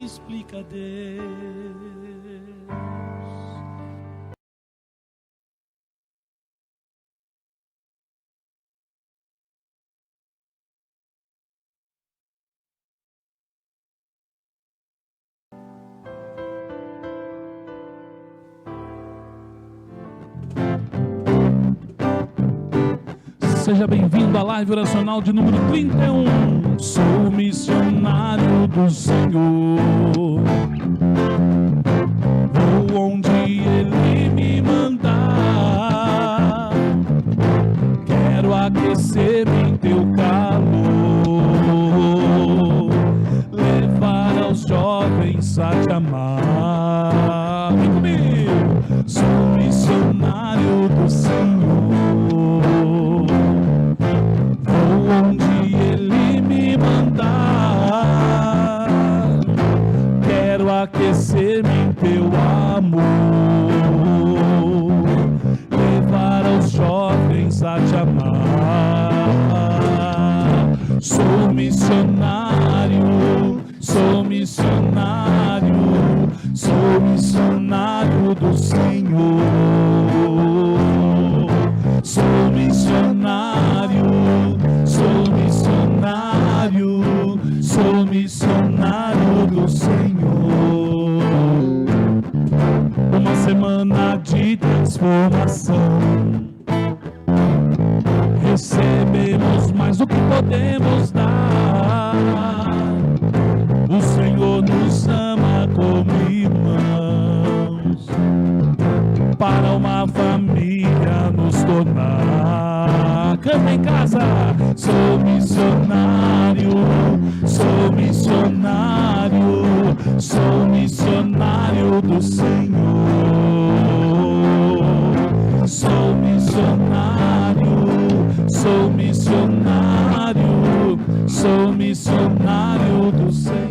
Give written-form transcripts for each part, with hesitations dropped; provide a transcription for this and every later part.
explica Deus. Seja bem-vindo à live oracional de número 31. Sou missionário do Senhor. Vou onde Ele me mandar. Quero aquecer-me em teu calor, levar aos jovens a te amar. Vem comigo! Sou missionário do Senhor. Onde Ele me mandar, quero aquecer-me em teu amor, levar aos jovens a te amar. Sou missionário, sou missionário, sou missionário do Senhor. Sou missionário, sou missionário, sou missionário do Senhor. Uma semana de transformação. Recebemos mais do que podemos dar. O Senhor nos ama como irmãos, para uma família nos tornar. Canta em casa. Sou missionário, sou missionário, sou missionário do Senhor. Sou missionário, sou missionário, sou missionário do Senhor.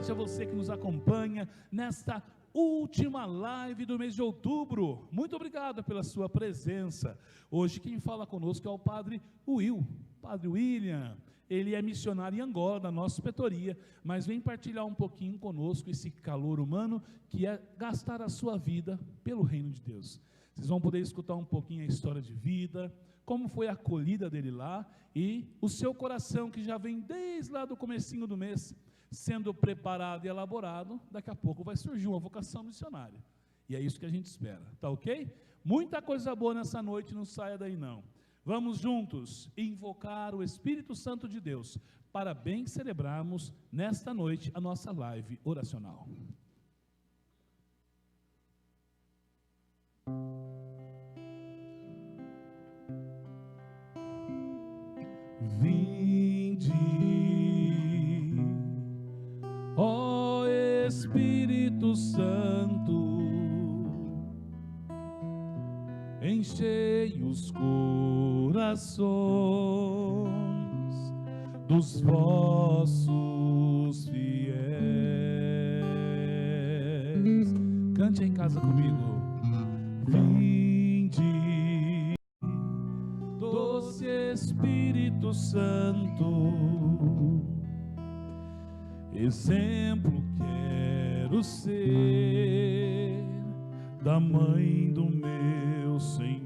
A você que nos acompanha nesta última live do mês de outubro. Muito obrigado pela sua presença. Hoje quem fala conosco é o Padre William. Ele é missionário em Angola, da nossa inspetoria, mas vem partilhar um pouquinho conosco esse calor humano que é gastar a sua vida pelo reino de Deus. Vocês vão poder escutar um pouquinho a história de vida, como foi a acolhida dele lá e o seu coração que já vem desde lá do comecinho do mês sendo preparado e elaborado. Daqui a pouco vai surgir uma vocação missionária, e é isso que a gente espera, tá ok? Muita coisa boa nessa noite, não saia daí não. Vamos juntos invocar o Espírito Santo de Deus, para bem celebrarmos nesta noite a nossa live oracional. Vinde, ó Espírito Santo, enchei os corações dos vossos fiéis. Cante em casa comigo. Vinde, doce Espírito Santo, exemplo quero ser da mãe do meu Senhor.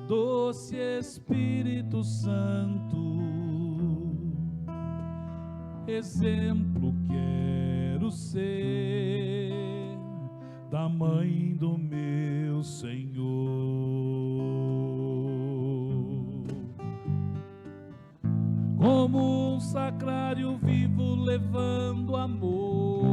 Doce Espírito Santo, exemplo quero ser da mãe do meu Senhor. Como um sacrário vivo levando amor,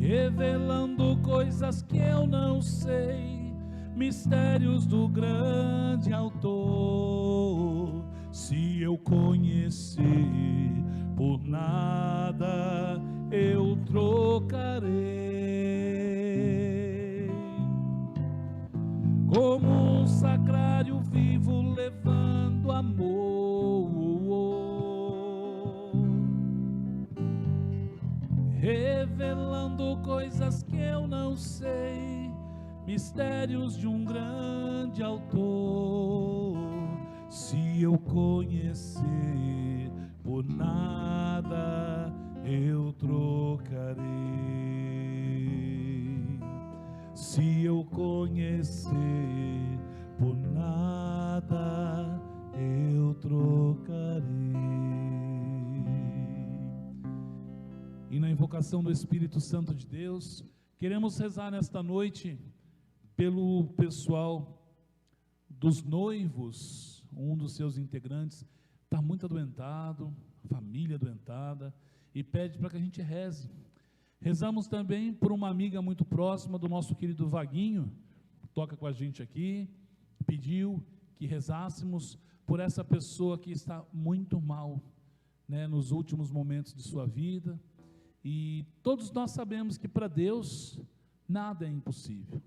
revelando coisas que eu não sei, mistérios do grande autor. Se eu conhecer, por nada eu trocarei. Como um sacrário vivo levando amor, revelando coisas que eu não sei, mistérios de um grande autor. Se eu conhecer, por nada eu trocarei. Se eu conhecer, por nada eu trocarei. E na invocação do Espírito Santo de Deus, queremos rezar nesta noite pelo pessoal dos noivos. Um dos seus integrantes está muito adoentado, família adoentada, e pede para que a gente reze. Rezamos também por uma amiga muito próxima do nosso querido Vaguinho, que toca com a gente aqui, pediu que rezássemos por essa pessoa que está muito mal, né, nos últimos momentos de sua vida. E todos nós sabemos que para Deus nada é impossível,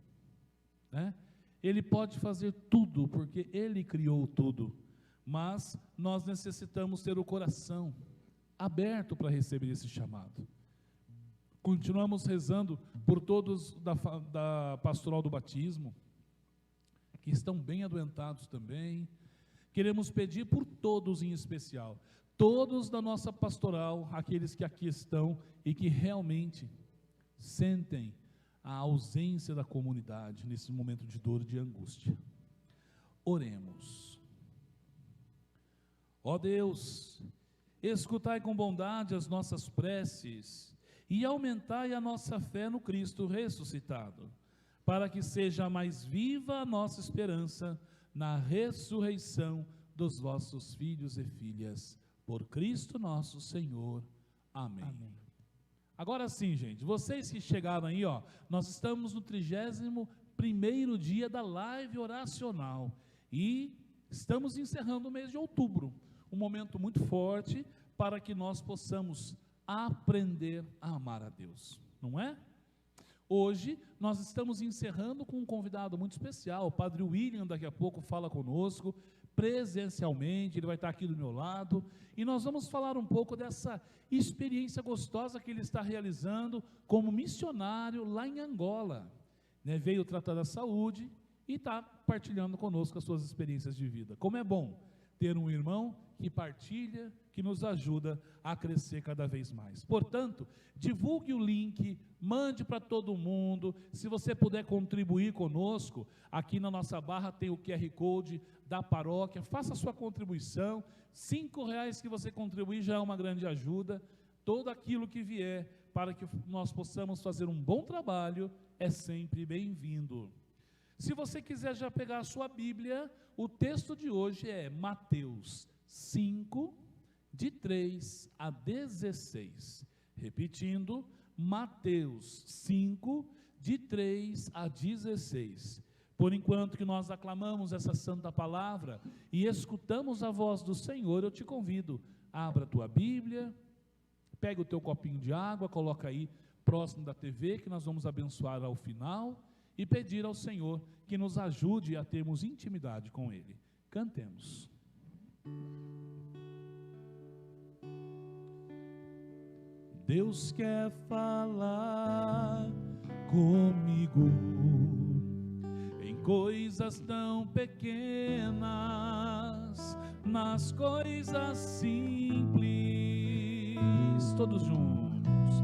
né? Ele pode fazer tudo, porque Ele criou tudo, mas nós necessitamos ter o coração aberto para receber esse chamado. Continuamos rezando por todos da pastoral do batismo, que estão bem adoentados também. Queremos pedir por todos em especial, todos da nossa pastoral, aqueles que aqui estão e que realmente sentem a ausência da comunidade nesse momento de dor e de angústia. Oremos. Ó Deus, escutai com bondade as nossas preces e aumentai a nossa fé no Cristo ressuscitado, para que seja mais viva a nossa esperança na ressurreição dos vossos filhos e filhas, por Cristo nosso Senhor. Amém. Amém. Agora sim, gente, vocês que chegaram aí, ó, nós estamos no 31º dia da live oracional e estamos encerrando o mês de outubro, um momento muito forte para que nós possamos aprender a amar a Deus, não é? Hoje nós estamos encerrando com um convidado muito especial, o Padre William daqui a pouco fala conosco, presencialmente, ele vai estar aqui do meu lado, e nós vamos falar um pouco dessa experiência gostosa que ele está realizando como missionário lá em Angola, né? Veio tratar da saúde e está partilhando conosco as suas experiências de vida. Como é bom ter um irmão que partilha, que nos ajuda a crescer cada vez mais. Portanto, divulgue o link, mande para todo mundo. Se você puder contribuir conosco, aqui na nossa barra tem o QR Code da paróquia, faça a sua contribuição. R$5 que você contribuir já é uma grande ajuda. Todo aquilo que vier para que nós possamos fazer um bom trabalho é sempre bem-vindo. Se você quiser já pegar a sua Bíblia, o texto de hoje é Mateus 5, de 3 a 16. Repetindo, Mateus 5, de 3 a 16. Por enquanto que nós aclamamos essa santa palavra e escutamos a voz do Senhor, eu te convido, abra a tua Bíblia, pega o teu copinho de água, coloca aí próximo da TV, que nós vamos abençoar ao final, e pedir ao Senhor que nos ajude a termos intimidade com Ele. Cantemos. Deus quer falar comigo em coisas tão pequenas, nas coisas simples, todos juntos.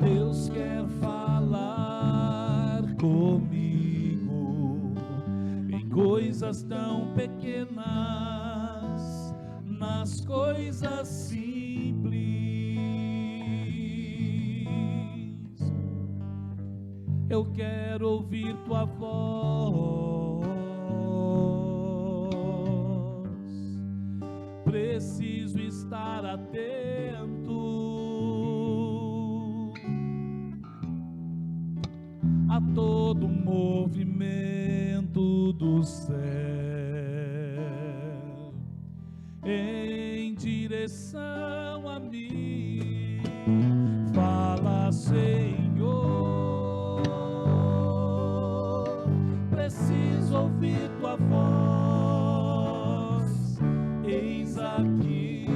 Deus quer falar comigo em coisas tão pequenas, nas coisas simples. Eu quero ouvir tua voz, preciso estar atento a todo movimento do céu, em direção a mim. Fala, Senhor, preciso ouvir tua voz. Eis aqui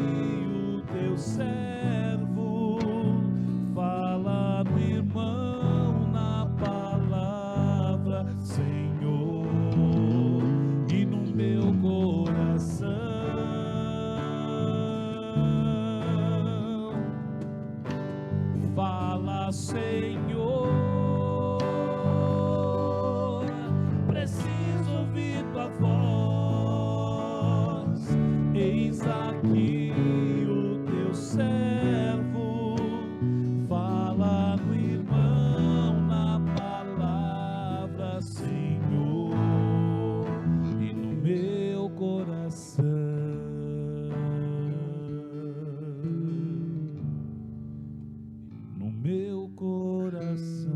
o teu servo, fala no irmão na palavra, Senhor, e no meu coração. Fala, Senhor, preciso ouvir tua voz. Eis aqui o teu servo, fala no irmão na palavra, Senhor, e no meu coração. No meu coração.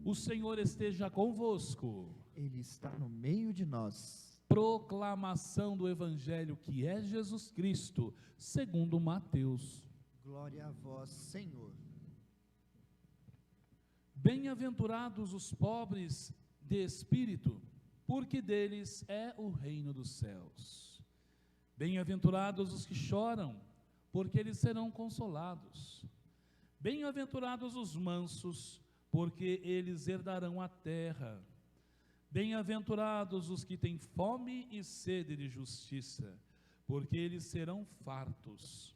O Senhor esteja convosco. Ele está no meio de nós. Proclamação do Evangelho que é Jesus Cristo, segundo Mateus. Glória a vós, Senhor. Bem-aventurados os pobres de espírito, porque deles é o reino dos céus. Bem-aventurados os que choram, porque eles serão consolados. Bem-aventurados os mansos, porque eles herdarão a terra. Bem-aventurados os que têm fome e sede de justiça, porque eles serão fartos.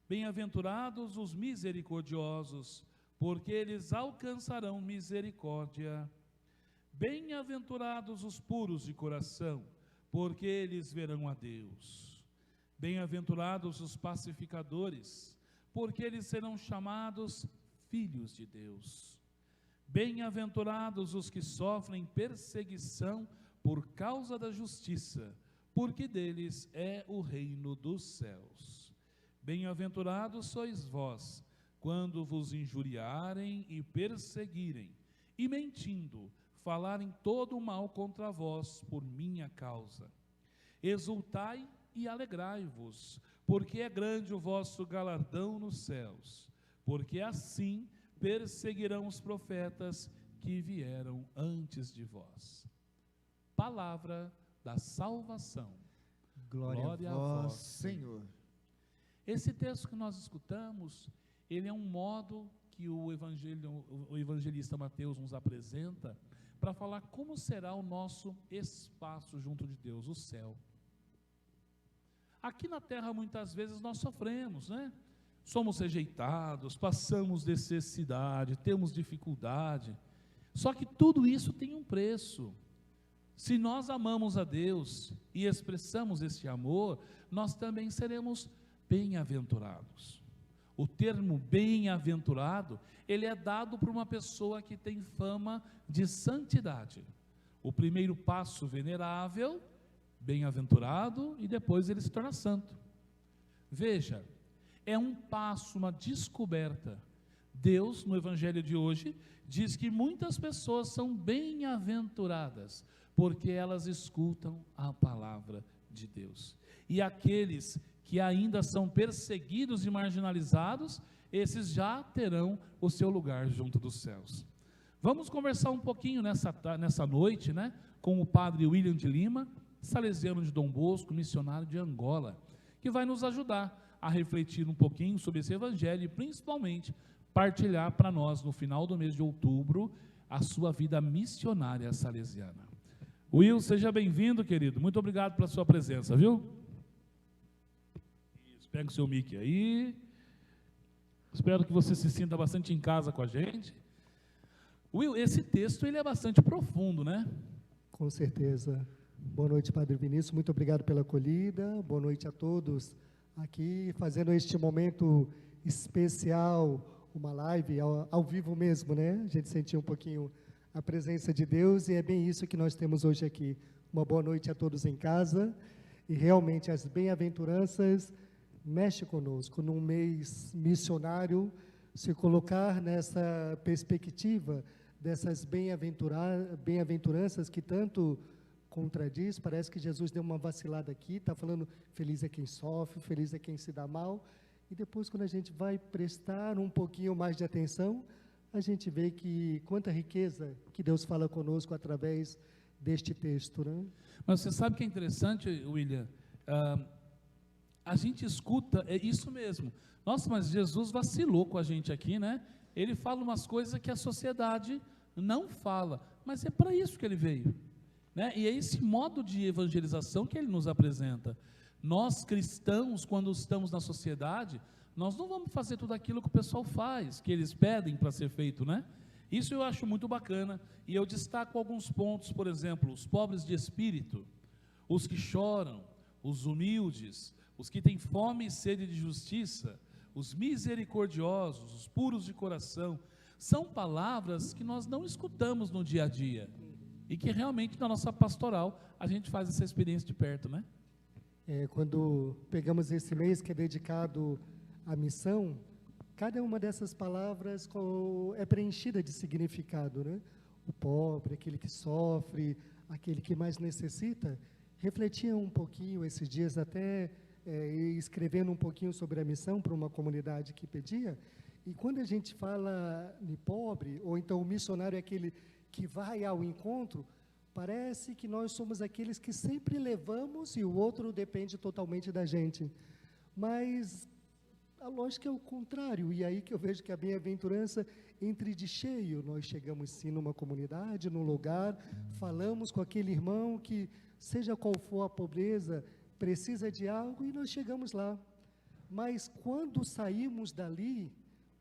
Bem-aventurados os misericordiosos, porque eles alcançarão misericórdia. Bem-aventurados os puros de coração, porque eles verão a Deus. Bem-aventurados os pacificadores, porque eles serão chamados filhos de Deus. Bem-aventurados os que sofrem perseguição por causa da justiça, porque deles é o reino dos céus. Bem-aventurados sois vós, quando vos injuriarem e perseguirem, e mentindo, falarem todo o mal contra vós por minha causa. Exultai e alegrai-vos, porque é grande o vosso galardão nos céus, porque assim perseguirão os profetas que vieram antes de vós. Palavra da salvação. Glória a vós, Senhor. Esse texto que nós escutamos, ele é um modo que o evangelista Mateus nos apresenta para falar como será o nosso espaço junto de Deus, o céu. Aqui na terra muitas vezes nós sofremos, né? Somos rejeitados, passamos necessidade, temos dificuldade. Só que tudo isso tem um preço. Se nós amamos a Deus e expressamos esse amor, nós também seremos bem-aventurados. O termo bem-aventurado, ele é dado por uma pessoa que tem fama de santidade. O primeiro passo venerável, bem-aventurado, e depois ele se torna santo. Veja, é um passo, uma descoberta. Deus, no evangelho de hoje, diz que muitas pessoas são bem-aventuradas, porque elas escutam a palavra de Deus. E aqueles que ainda são perseguidos e marginalizados, esses já terão o seu lugar junto dos céus. Vamos conversar um pouquinho nessa noite, né, com o padre William de Lima, salesiano de Dom Bosco, missionário de Angola, que vai nos ajudar a refletir um pouquinho sobre esse evangelho e principalmente partilhar para nós no final do mês de outubro a sua vida missionária salesiana. Will, seja bem-vindo, querido, muito obrigado pela sua presença, viu? Isso, pega o seu mic aí, espero que você se sinta bastante em casa com a gente. Will, esse texto ele é bastante profundo, né? Com certeza. Boa noite, Padre Vinícius, muito obrigado pela acolhida, boa noite a todos aqui, fazendo este momento especial, uma live ao vivo mesmo, né? A gente sentiu um pouquinho a presença de Deus e é bem isso que nós temos hoje aqui. Uma boa noite a todos em casa e realmente as bem-aventuranças mexem conosco. Num mês missionário, se colocar nessa perspectiva dessas bem-aventuranças que tanto contradiz, parece que Jesus deu uma vacilada aqui, está falando feliz é quem sofre, feliz é quem se dá mal, e depois quando a gente vai prestar um pouquinho mais de atenção, a gente vê que quanta riqueza que Deus fala conosco através deste texto, né? Mas você sabe que é interessante, William? A gente escuta, é isso mesmo. Nossa, mas Jesus vacilou com a gente aqui, né? Ele fala umas coisas que a sociedade não fala, mas é para isso que ele veio, né? E é esse modo de evangelização que ele nos apresenta. Nós cristãos, quando estamos na sociedade, nós não vamos fazer tudo aquilo que o pessoal faz, que eles pedem para ser feito, né? Isso eu acho muito bacana, e eu destaco alguns pontos, por exemplo, os pobres de espírito, os que choram, os humildes, os que têm fome e sede de justiça, os misericordiosos, os puros de coração, são palavras que nós não escutamos no dia a dia, e que realmente na nossa pastoral a gente faz essa experiência de perto, né? Quando pegamos esse mês que é dedicado à missão, cada uma dessas palavras é preenchida de significado, né? O pobre, aquele que sofre, aquele que mais necessita. Refletia um pouquinho esses dias, até escrevendo um pouquinho sobre a missão para uma comunidade que pedia, e quando a gente fala de pobre, ou então o missionário é aquele que vai ao encontro, parece que nós somos aqueles que sempre levamos e o outro depende totalmente da gente. Mas a lógica é o contrário, e aí que eu vejo que a bem-aventurança entre de cheio. Nós chegamos sim numa comunidade, num lugar, falamos com aquele irmão que, seja qual for a pobreza, precisa de algo, e nós chegamos lá. Mas quando saímos dali,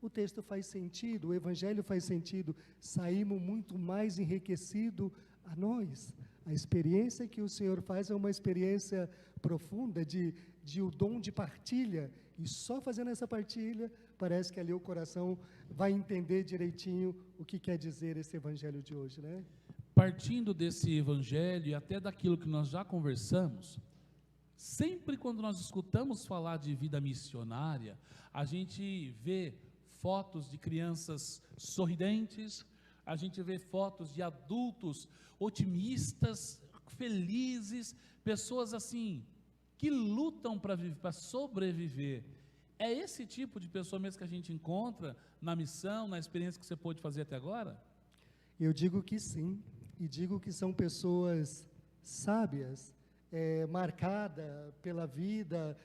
o texto faz sentido, o evangelho faz sentido, saímos muito mais enriquecidos a nós. A experiência que o Senhor faz é uma experiência profunda de o dom de partilha, e só fazendo essa partilha, parece que ali o coração vai entender direitinho o que quer dizer esse evangelho de hoje, né? Partindo desse evangelho e até daquilo que nós já conversamos, sempre quando nós escutamos falar de vida missionária, a gente vê fotos de crianças sorridentes, a gente vê fotos de adultos otimistas, felizes, pessoas assim, que lutam para sobreviver. É esse tipo de pessoa mesmo que a gente encontra na missão, na experiência que você pôde fazer até agora? Eu digo que sim, e digo que são pessoas sábias, marcadas pela vida,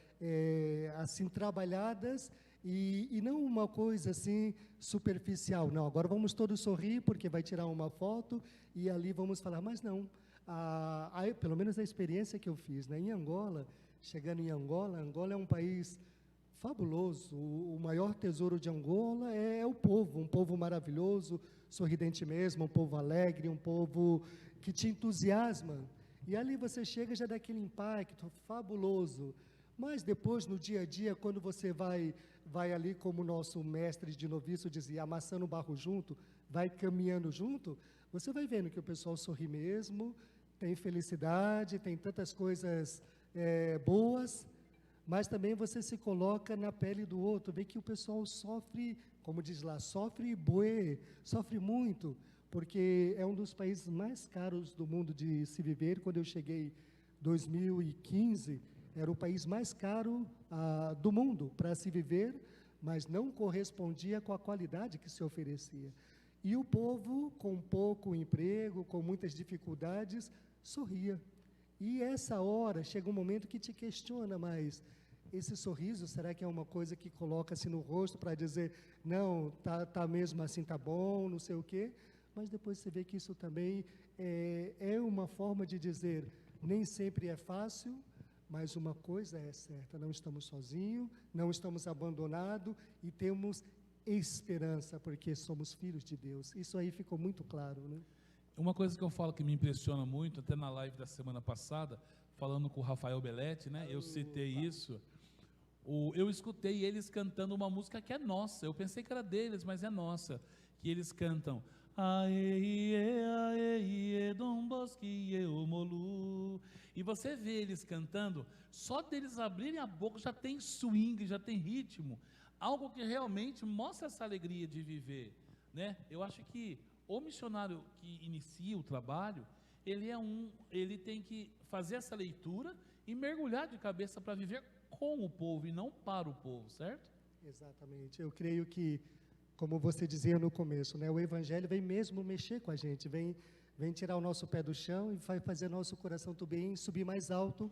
assim, trabalhadas, e não uma coisa assim superficial. Não, agora vamos todos sorrir porque vai tirar uma foto e ali vamos falar, mas não. Pelo menos a experiência que eu fiz, né, em Angola, chegando em Angola, Angola é um país fabuloso. O maior tesouro de Angola é o povo, um povo maravilhoso, sorridente mesmo, um povo alegre, um povo que te entusiasma. E ali você chega já daquele impacto fabuloso. Mas depois, no dia a dia, quando você vai ali, como o nosso mestre de noviço dizia, amassando o barro junto, vai caminhando junto, você vai vendo que o pessoal sorri mesmo, tem felicidade, tem tantas coisas boas, mas também você se coloca na pele do outro, vê que o pessoal sofre, como diz lá, sofre bué, sofre muito, porque é um dos países mais caros do mundo de se viver. Quando eu cheguei em 2015, era o país mais caro do mundo para se viver, mas não correspondia com a qualidade que se oferecia. E o povo, com pouco emprego, com muitas dificuldades, sorria. E essa hora, chega um momento que te questiona, mas esse sorriso, será que é uma coisa que coloca-se no rosto para dizer, não, tá mesmo assim, tá bom, não sei o quê? Mas depois você vê que isso também é uma forma de dizer, nem sempre é fácil, mas uma coisa é certa, não estamos sozinhos, não estamos abandonados e temos esperança, porque somos filhos de Deus. Isso aí ficou muito claro, né? Uma coisa que eu falo que me impressiona muito, até na live da semana passada, falando com o Rafael Belletti, né? Eu citei isso. Eu escutei eles cantando uma música que é nossa. Eu pensei que era deles, mas é nossa. Que eles cantam Dom Bosque Molu. E você vê eles cantando, só deles abrirem a boca já tem swing, já tem ritmo. algo que realmente mostra essa alegria de viver, né? Eu acho que o missionário que inicia o trabalho, ele tem que fazer essa leitura e mergulhar de cabeça para viver com o povo e não para o povo, certo? Exatamente. Eu creio que, como você dizia no começo, né, o Evangelho vem mesmo mexer com a gente, vem tirar o nosso pé do chão e vai fazer nosso coração também subir mais alto,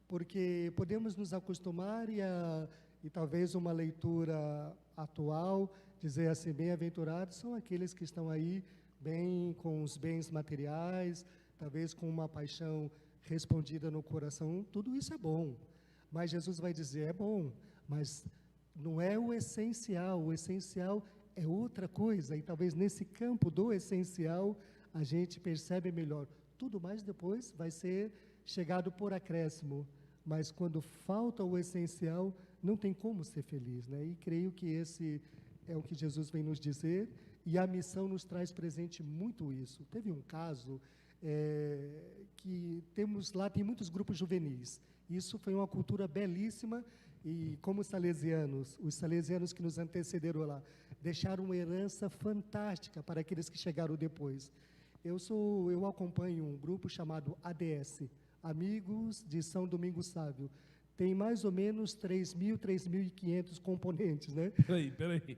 porque podemos nos acostumar e talvez uma leitura atual, dizer assim, bem-aventurados são aqueles que estão aí bem com os bens materiais, talvez com uma paixão respondida no coração, tudo isso é bom. Mas Jesus vai dizer, é bom, mas não é o essencial é outra coisa, e talvez nesse campo do essencial a gente percebe melhor. Tudo mais depois vai ser chegado por acréscimo, mas quando falta o essencial, não tem como ser feliz, né? E creio que esse é o que Jesus vem nos dizer, e a missão nos traz presente muito isso. Teve um caso que temos lá, tem muitos grupos juvenis. Isso foi uma cultura belíssima, e como os salesianos que nos antecederam lá, deixaram uma herança fantástica para aqueles que chegaram depois. Eu acompanho um grupo chamado ADS, Amigos de São Domingos Sávio. Tem mais ou menos 3.500 componentes, né? Peraí.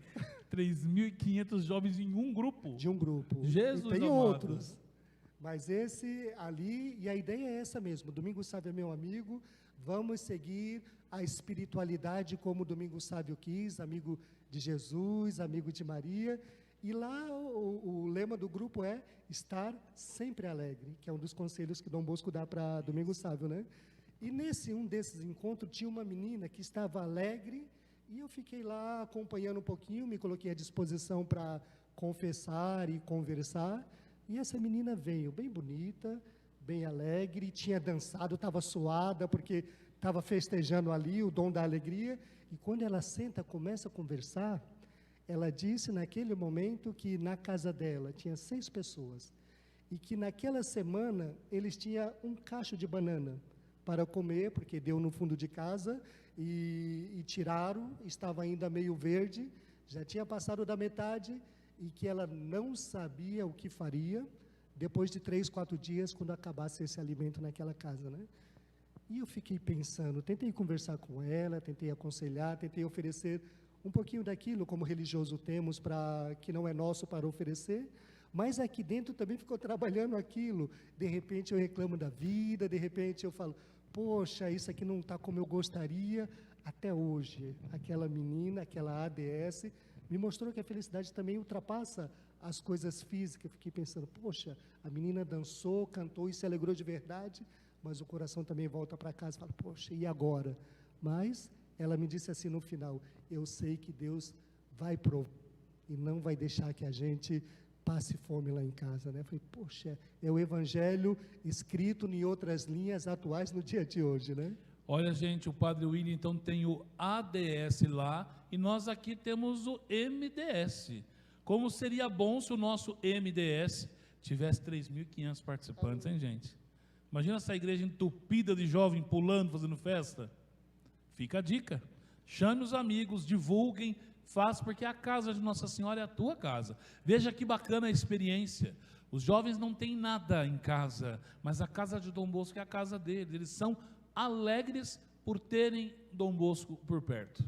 3.500 jovens em um grupo? De um grupo. Jesus e tem amado. outros. Mas esse ali, e a ideia é essa mesmo, Domingos Sávio é meu amigo, vamos seguir a espiritualidade como Domingos Sávio quis, amigo de Jesus, amigo de Maria, e lá o lema do grupo é estar sempre alegre, que é um dos conselhos que Dom Bosco dá para Domingos Sávio, né? E um desses encontros tinha uma menina que estava alegre, e eu fiquei lá acompanhando um pouquinho, me coloquei à disposição para confessar e conversar, e essa menina veio bem bonita, bem alegre, tinha dançado, estava suada, porque estava festejando ali o dom da alegria, e quando ela senta, começa a conversar, ela disse naquele momento que na casa dela tinha 6 pessoas, e que naquela semana eles tinham um cacho de banana para comer, porque deu no fundo de casa, e tiraram, estava ainda meio verde, já tinha passado da metade, e que ela não sabia o que faria, depois de 3, 4 dias, quando acabasse esse alimento naquela casa, né? E eu fiquei pensando, tentei conversar com ela, tentei aconselhar, tentei oferecer um pouquinho daquilo, como religioso temos, que não é nosso para oferecer, mas aqui dentro também ficou trabalhando aquilo. De repente eu reclamo da vida, de repente eu falo, poxa, isso aqui não está como eu gostaria. Até hoje, aquela menina, aquela ADS, me mostrou que a felicidade também ultrapassa as coisas físicas. Eu fiquei pensando, poxa, a menina dançou, cantou e se alegrou de verdade, mas o coração também volta para casa e fala, poxa, e agora? Mas ela me disse assim no final, eu sei que Deus vai provar e não vai deixar que a gente passe fome lá em casa, né? Eu falei, poxa, é o Evangelho escrito em outras linhas atuais no dia de hoje, né? Olha, gente, o Padre William então tem o ADS lá e nós aqui temos o MDS. Como seria bom se o nosso MDS tivesse 3.500 participantes, hein, gente? Imagina essa igreja entupida de jovem pulando, fazendo festa. Fica a dica. Chame os amigos, divulguem, faça, porque a casa de Nossa Senhora é a tua casa. Veja que bacana a experiência. Os jovens não têm nada em casa, mas a casa de Dom Bosco é a casa deles. Eles são alegres por terem Dom Bosco por perto,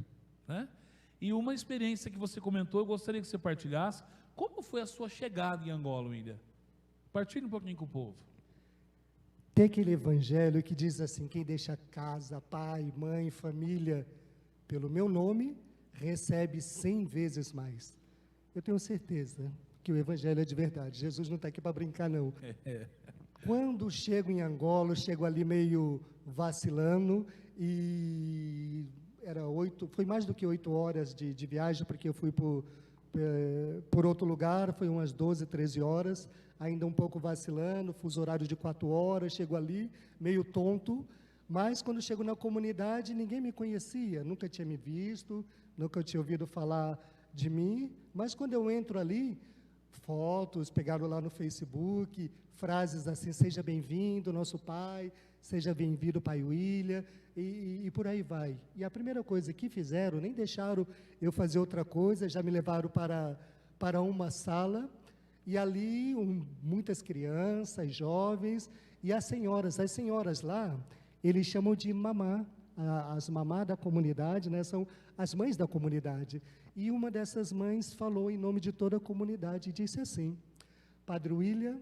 né? E uma experiência que você comentou, eu gostaria que você partilhasse. Como foi a sua chegada em Angola, William? Partilhe um pouquinho com o povo. Tem aquele evangelho que diz assim, quem deixa casa, pai, mãe, família, pelo meu nome, recebe 100 vezes mais. Eu tenho certeza que o evangelho é de verdade. Jesus não está aqui para brincar, não. Quando chego em Angola, eu chego ali meio vacilando, e foi mais do que 8 horas de viagem, porque eu fui por outro lugar, foi umas 12, 13 horas, ainda um pouco vacilando, fuso horário de 4 horas, chego ali, meio tonto, mas quando chego na comunidade, ninguém me conhecia, nunca tinha me visto, nunca tinha ouvido falar de mim, mas quando eu entro ali, fotos, pegaram lá no Facebook, frases assim, seja bem-vindo, nosso pai, seja bem-vindo, pai William, e por aí vai. E a primeira coisa que fizeram, nem deixaram eu fazer outra coisa, já me levaram para uma sala, e ali muitas crianças, jovens, e as senhoras lá, eles chamam de mamá, as mamás da comunidade, né, são as mães da comunidade. E uma dessas mães falou em nome de toda a comunidade e disse assim: Padre William,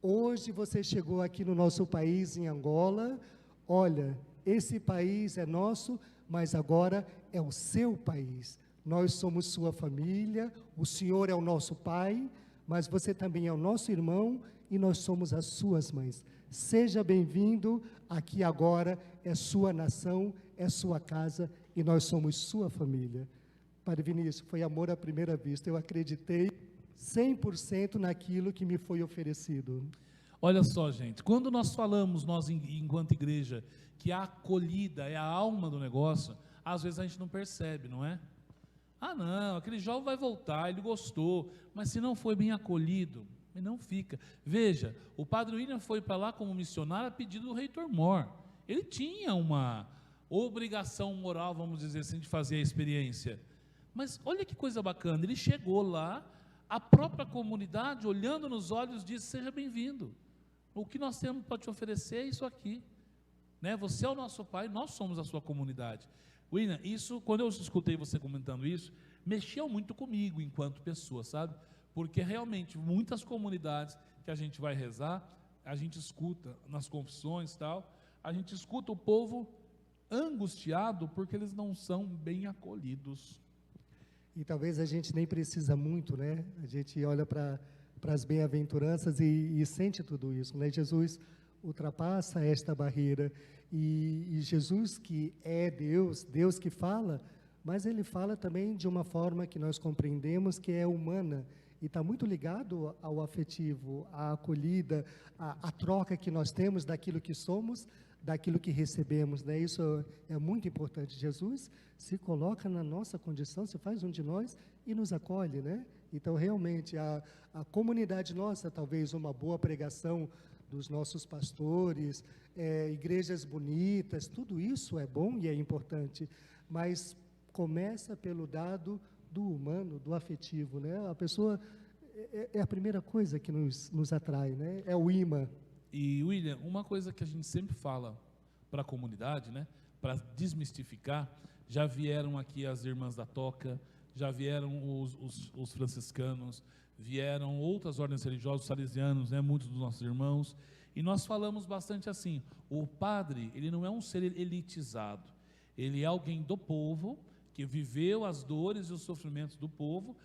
hoje você chegou aqui no nosso país, em Angola. Olha, esse país é nosso, mas agora é o seu país. Nós somos sua família, o senhor é o nosso pai, mas você também é o nosso irmão e nós somos as suas mães. Seja bem-vindo, aqui agora é sua nação, é sua casa e nós somos sua família. Padre Vinícius, foi amor à primeira vista. Eu acreditei 100% naquilo que me foi oferecido. Olha só, gente, quando nós falamos, nós enquanto igreja, que a acolhida é a alma do negócio, às vezes a gente não percebe, não é? Ah, não, aquele jovem vai voltar, ele gostou, mas se não foi bem acolhido, ele não fica. Veja, o Padre William foi para lá como missionário a pedido do reitor Mor. Ele tinha uma obrigação moral, vamos dizer assim, de fazer a experiência. Mas olha que coisa bacana, ele chegou lá, a própria comunidade, olhando nos olhos, disse: seja bem-vindo, o que nós temos para te oferecer é isso aqui, né? Você é o nosso pai, nós somos a sua comunidade. William, isso, quando eu escutei você comentando isso, mexeu muito comigo enquanto pessoa, sabe? Porque realmente, muitas comunidades que a gente vai rezar, a gente escuta nas confissões e tal, a gente escuta o povo angustiado porque eles não são bem acolhidos. E talvez a gente nem precisa muito, né? A gente olha para as bem-aventuranças e sente tudo isso, né? Jesus ultrapassa esta barreira, e Jesus, que é Deus, Deus que fala, mas Ele fala também de uma forma que nós compreendemos que é humana, e está muito ligado ao afetivo, à acolhida, à troca que nós temos daquilo que somos, daquilo que recebemos, né? Isso é muito importante. Jesus se coloca na nossa condição, se faz um de nós e nos acolhe, né? Então, realmente, a comunidade nossa, talvez uma boa pregação dos nossos pastores, igrejas bonitas, tudo isso é bom e é importante, mas começa pelo dado do humano, do afetivo, né? A pessoa é a primeira coisa que nos atrai, né? É o imã. E, William, uma coisa que a gente sempre fala para a comunidade, né, para desmistificar, já vieram aqui as irmãs da Toca, já vieram os franciscanos, vieram outras ordens religiosas, os salesianos, né, muitos dos nossos irmãos, e nós falamos bastante assim: o padre, ele não é um ser elitizado, ele é alguém do povo, que viveu as dores e os sofrimentos do povo,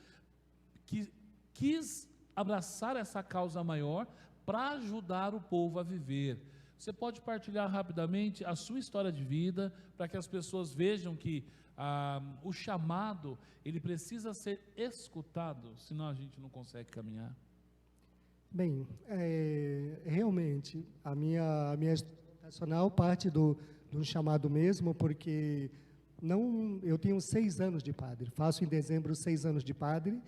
que quis abraçar essa causa maior para ajudar o povo a viver. Você pode partilhar rapidamente a sua história de vida, para que as pessoas vejam que o chamado, ele precisa ser escutado, senão a gente não consegue caminhar. Bem, realmente, a minha história vocacional parte do chamado mesmo, porque eu tenho 6 anos de padre, faço em dezembro 6 anos de padre,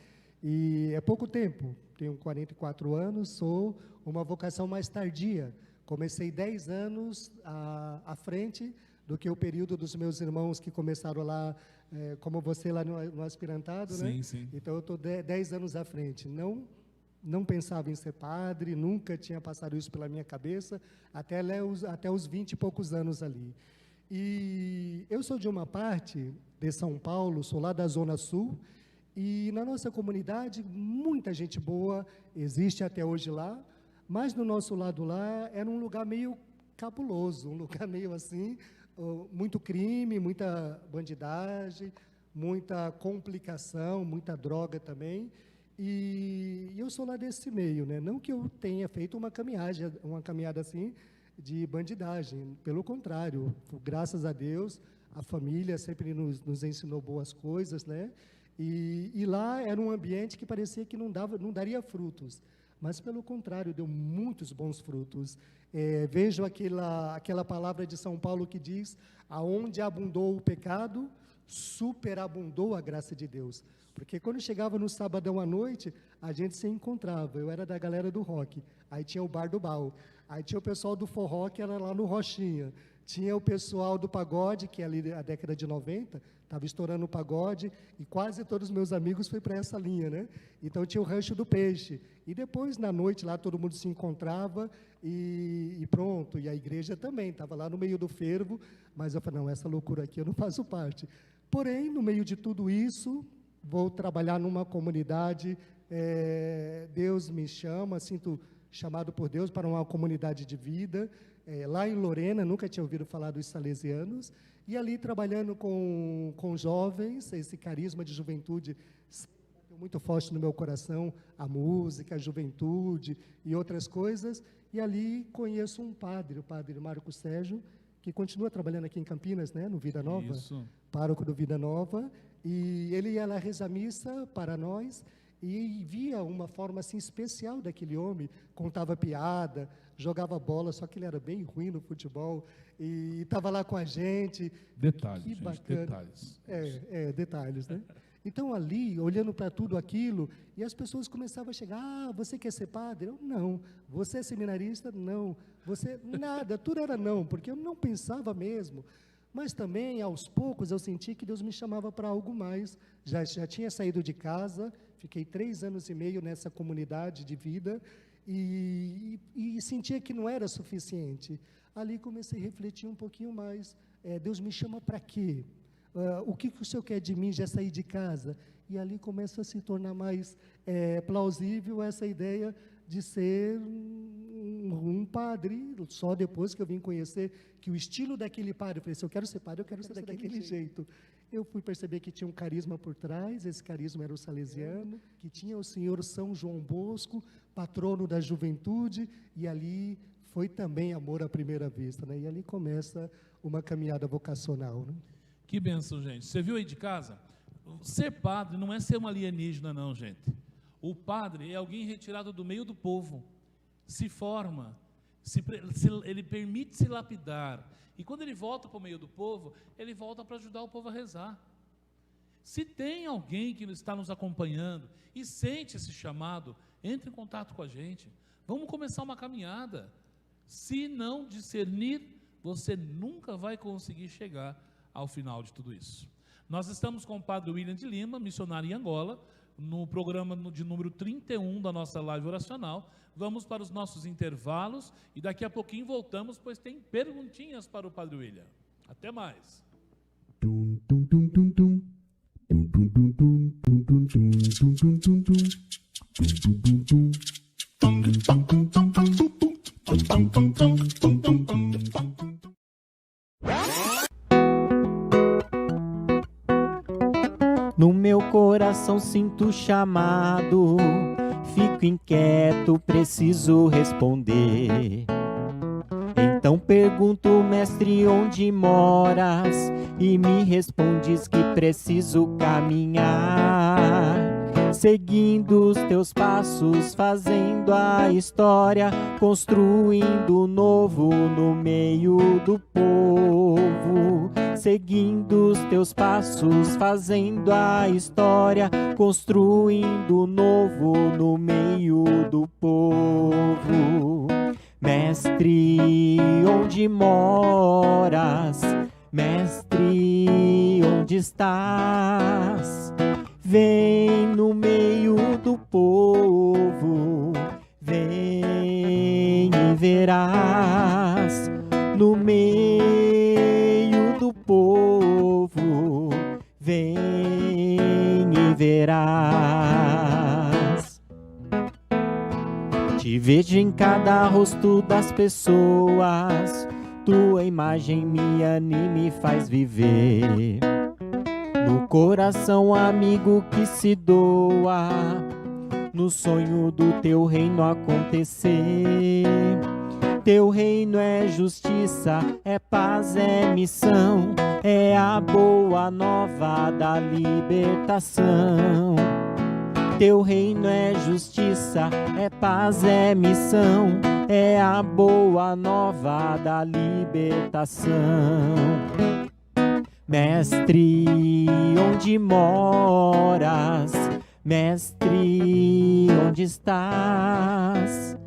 e é pouco tempo, tenho 44 anos, sou uma vocação mais tardia, comecei 10 anos à frente do que o período dos meus irmãos que começaram lá, como você lá no aspirantado, sim, né? Sim. Então eu estou 10 anos à frente, não pensava em ser padre, nunca tinha passado isso pela minha cabeça, até os 20 e poucos anos ali. E eu sou de uma parte de São Paulo, sou lá da Zona Sul, e na nossa comunidade, muita gente boa existe até hoje lá, mas no nosso lado lá era um lugar meio cabuloso, um lugar meio assim, muito crime, muita bandidagem, muita complicação, muita droga também, e eu sou lá desse meio, né? Não que eu tenha feito uma caminhada assim de bandidagem, pelo contrário, graças a Deus, a família sempre nos ensinou boas coisas, né? E lá era um ambiente que parecia que não daria frutos, mas pelo contrário, deu muitos bons frutos. Vejo aquela palavra de São Paulo que diz: aonde abundou o pecado, superabundou a graça de Deus. Porque quando chegava no sabadão à noite, a gente se encontrava. Eu era da galera do rock, aí tinha o Bar do Baú, aí tinha o pessoal do forró, que era lá no Rochinha, tinha o pessoal do pagode, que ali a década de 90, estava estourando o pagode, e quase todos os meus amigos foi para essa linha, né? Então tinha o Rancho do Peixe, e depois na noite lá todo mundo se encontrava, e pronto, e a igreja também, estava lá no meio do fervo, mas eu falei, não, essa loucura aqui eu não faço parte. Porém, no meio de tudo isso, vou trabalhar numa comunidade, Deus me chama, sinto chamado por Deus para uma comunidade de vida, lá em Lorena, nunca tinha ouvido falar dos salesianos, e ali trabalhando com jovens, esse carisma de juventude muito forte no meu coração, a música, a juventude e outras coisas, e ali conheço um padre, o padre Marco Sérgio, que continua trabalhando aqui em Campinas, né, no Vida Nova, pároco do Vida Nova, e ele ia lá rezar missa para nós, e via uma forma assim especial daquele homem, contava piada, jogava bola, só que ele era bem ruim no futebol, e estava lá com a gente. Detalhes, que gente, bacana. detalhes. Detalhes, né? Então, ali, olhando para tudo aquilo, e as pessoas começavam a chegar, você quer ser padre? Eu, não. Você é seminarista? Não. Você, nada, tudo era não, porque eu não pensava mesmo. Mas também, aos poucos, eu senti que Deus me chamava para algo mais. Já tinha saído de casa, fiquei 3 anos e meio nessa comunidade de vida, e sentia que não era suficiente. Ali comecei a refletir um pouquinho mais. Deus me chama para quê? O que o Senhor quer de mim, já sair de casa? E ali começa a se tornar mais plausível essa ideia de ser um padre, só depois que eu vim conhecer que o estilo daquele padre, eu falei, se eu quero ser padre, eu quero ser daquele jeito. Eu fui perceber que tinha um carisma por trás, esse carisma era o salesiano, que tinha o senhor São João Bosco, patrono da juventude, e ali foi também amor à primeira vista, né? E ali começa uma caminhada vocacional, né? Que bênção, gente. Você viu aí de casa? Ser padre não é ser um alienígena, não, gente. O padre é alguém retirado do meio do povo, se forma, ele permite se lapidar, e quando ele volta para o meio do povo, ele volta para ajudar o povo a rezar. Se tem alguém que está nos acompanhando e sente esse chamado, entre em contato com a gente, vamos começar uma caminhada. Se não discernir, você nunca vai conseguir chegar ao final de tudo isso. Nós estamos com o padre William de Lima, missionário em Angola, no programa de número 31 da nossa live oracional. Vamos para os nossos intervalos e daqui a pouquinho voltamos, pois tem perguntinhas para o padre William. Até mais. No meu coração sinto chamado, fico inquieto, preciso responder. Então pergunto, mestre, onde moras? E me respondes que preciso caminhar, seguindo os teus passos, fazendo a história, construindo o novo no meio do povo. Seguindo os teus passos, fazendo a história, construindo o novo no meio do povo. Mestre, onde moras? Mestre, onde estás? Vem no meio do povo, vem e verás. No meio do povo, vem e verás. Te vejo em cada rosto das pessoas, tua imagem me anima e faz viver. No coração amigo que se doa, no sonho do teu reino acontecer. Teu reino é justiça, é paz, é missão, é a boa nova da libertação. Teu reino é justiça, é paz, é missão, é a boa nova da libertação. Mestre, onde moras? Mestre, onde estás?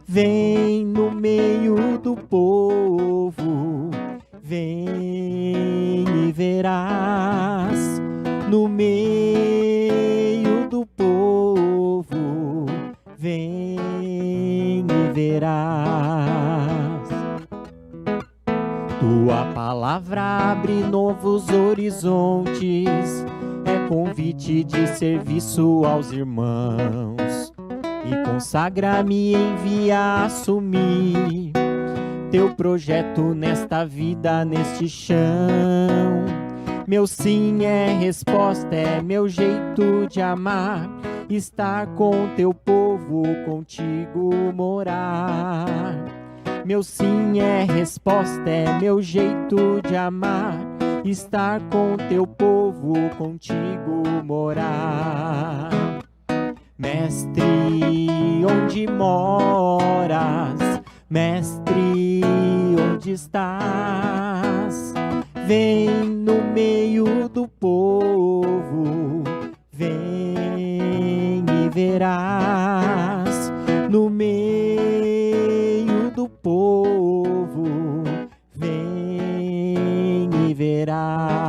Vem no meio do povo, vem e verás. No meio do povo, vem e verás. Tua palavra abre novos horizontes, é convite de serviço aos irmãos, e consagra-me, envia a assumir teu projeto nesta vida, neste chão. Meu sim é resposta, é meu jeito de amar, estar com teu povo, contigo morar. Meu sim é resposta, é meu jeito de amar, estar com teu povo, contigo morar. Mestre, onde moras? Mestre, onde estás? Vem no meio do povo, vem e verás. No meio do povo, vem e verás.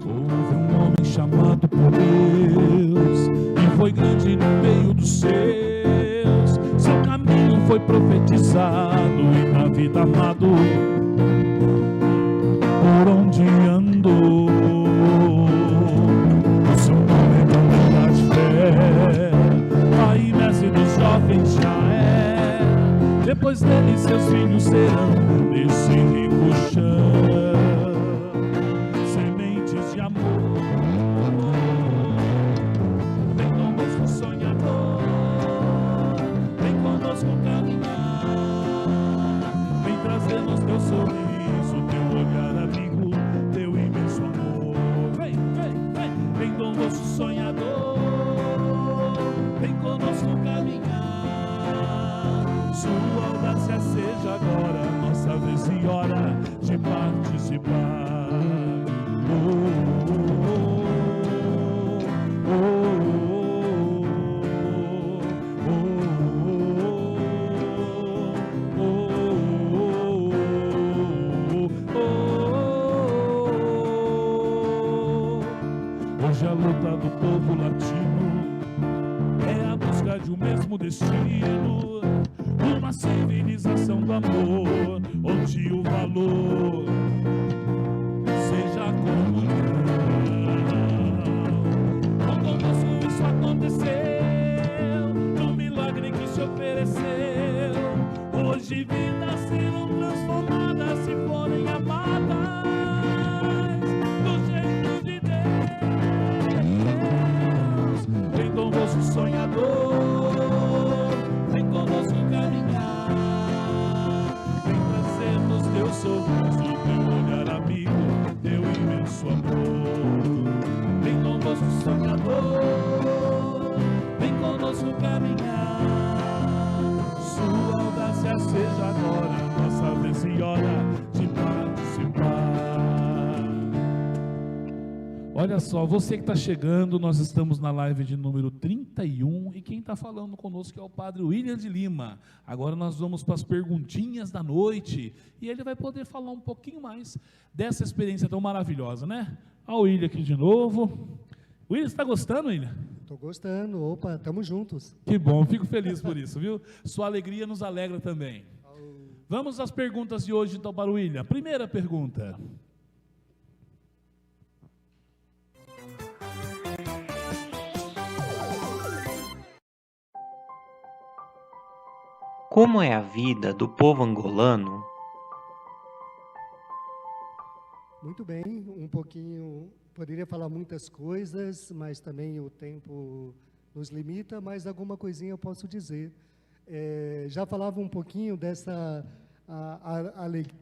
Houve um homem chamado por Deus, e foi grande no meio dos seus. Seu caminho foi profetizado, e na vida amado por onde andou. O seu nome é Camila de Fé, Pai mestre dos jovens já é. Depois dele seus filhos serão nesse rico chão, sementes de amor. Vem conosco sonhador, vem conosco caminhar, vem trazer-nos teu sorriso, teu olhar amigo, teu imenso amor. Vem, vem, vem, vem conosco sonhador, vem conosco caminhar. Sua audácia seja agora nossa vez e hora de participar. Oh, oh, oh, oh. Hoje a luta do povo latino é a busca de um mesmo destino, uma civilização do amor, onde o valor seja a comunhão. Conosco isso aconteceu, no milagre que se ofereceu. Hoje vidas serão transformadas se forem amadas do jeito de Deus. Vem conosco sonhador, vem conosco caminhar, vem trazer-nos teu sorriso, teu olhar amigo, teu imenso amor. Vem conosco sonhador, vem conosco caminhar. Sua audácia seja agora nossa vez e hora de participar. Olha só, você que está chegando, nós estamos na live de número 31 e quem está falando conosco é o Padre William de Lima. Agora nós vamos para as perguntinhas da noite e ele vai poder falar um pouquinho mais dessa experiência tão maravilhosa, né? Olha o William aqui de novo. William, você está gostando, William? Estou gostando, opa, estamos juntos. Que bom, fico feliz por isso, viu? Sua alegria nos alegra também. Vamos às perguntas de hoje então para o William. Primeira pergunta. Como é a vida do povo angolano? Muito bem, um pouquinho, poderia falar muitas coisas, mas também o tempo nos limita, mas alguma coisinha eu posso dizer. Já falava um pouquinho dessa alegria.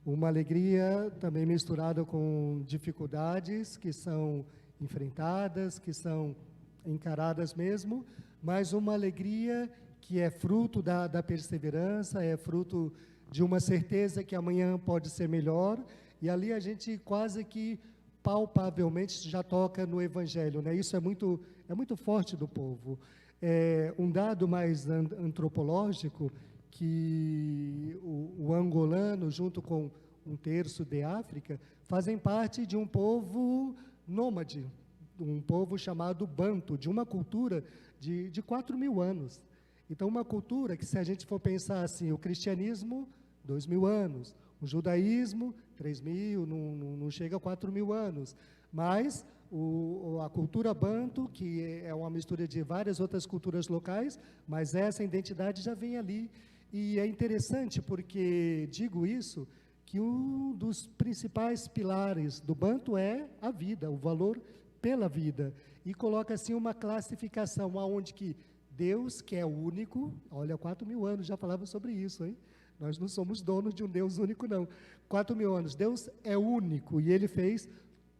Uma alegria também misturada com dificuldades que são enfrentadas, que são encaradas mesmo, mas uma alegria que é fruto da perseverança, é fruto de uma certeza que amanhã pode ser melhor, e ali a gente quase que palpavelmente já toca no Evangelho, né? Isso é muito forte do povo. Um dado mais antropológico, que o angolano, junto com um terço de África, fazem parte de um povo nômade, um povo chamado Banto, de uma cultura de 4.000 anos. Então, uma cultura que, se a gente for pensar assim, o cristianismo, 2.000 anos, o judaísmo, 3.000, não chega a 4.000 anos, mas a cultura Banto, que é uma mistura de várias outras culturas locais, mas essa identidade já vem ali. E é interessante porque, digo isso, que um dos principais pilares do Banto é a vida, o valor pela vida. E coloca assim uma classificação aonde que Deus, que é único, olha, 4.000 anos já falava sobre isso, hein? Nós não somos donos de um Deus único, não. 4.000 anos, Deus é único e Ele fez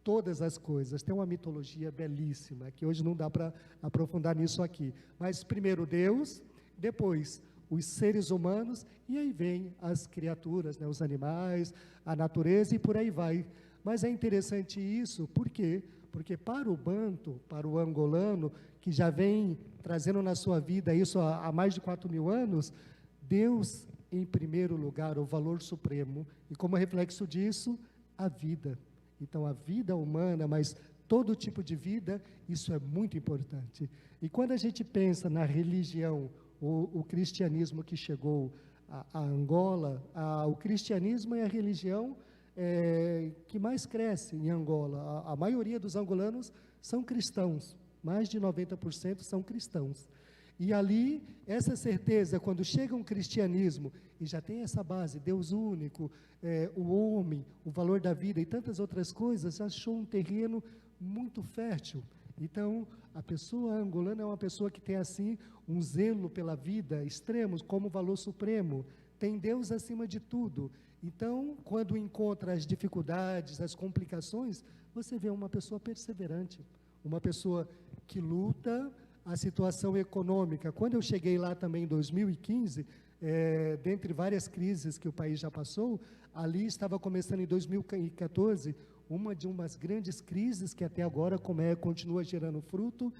todas as coisas. Tem uma mitologia belíssima, que hoje não dá para aprofundar nisso aqui. Mas primeiro Deus, depois os seres humanos, e aí vem as criaturas, né, os animais, a natureza e por aí vai. Mas é interessante isso, por quê? Porque para o Banto, para o angolano, que já vem trazendo na sua vida isso há mais de 4.000 anos, Deus, em primeiro lugar, o valor supremo, e como reflexo disso, a vida. Então, a vida humana, mas todo tipo de vida, isso é muito importante. E quando a gente pensa na religião, o cristianismo que chegou a Angola, o cristianismo é a religião que mais cresce em Angola. A maioria dos angolanos são cristãos, mais de 90% são cristãos. E ali, essa certeza, quando chega um cristianismo, e já tem essa base, Deus único, o homem, o valor da vida e tantas outras coisas, achou um terreno muito fértil. Então, a pessoa angolana é uma pessoa que tem, assim, um zelo pela vida extremo, como valor supremo, tem Deus acima de tudo. Então, quando encontra as dificuldades, as complicações, você vê uma pessoa perseverante, uma pessoa que luta a situação econômica. Quando eu cheguei lá também em 2015, dentre várias crises que o país já passou, ali estava começando em 2014, uma de umas grandes crises que até agora continua gerando fruto,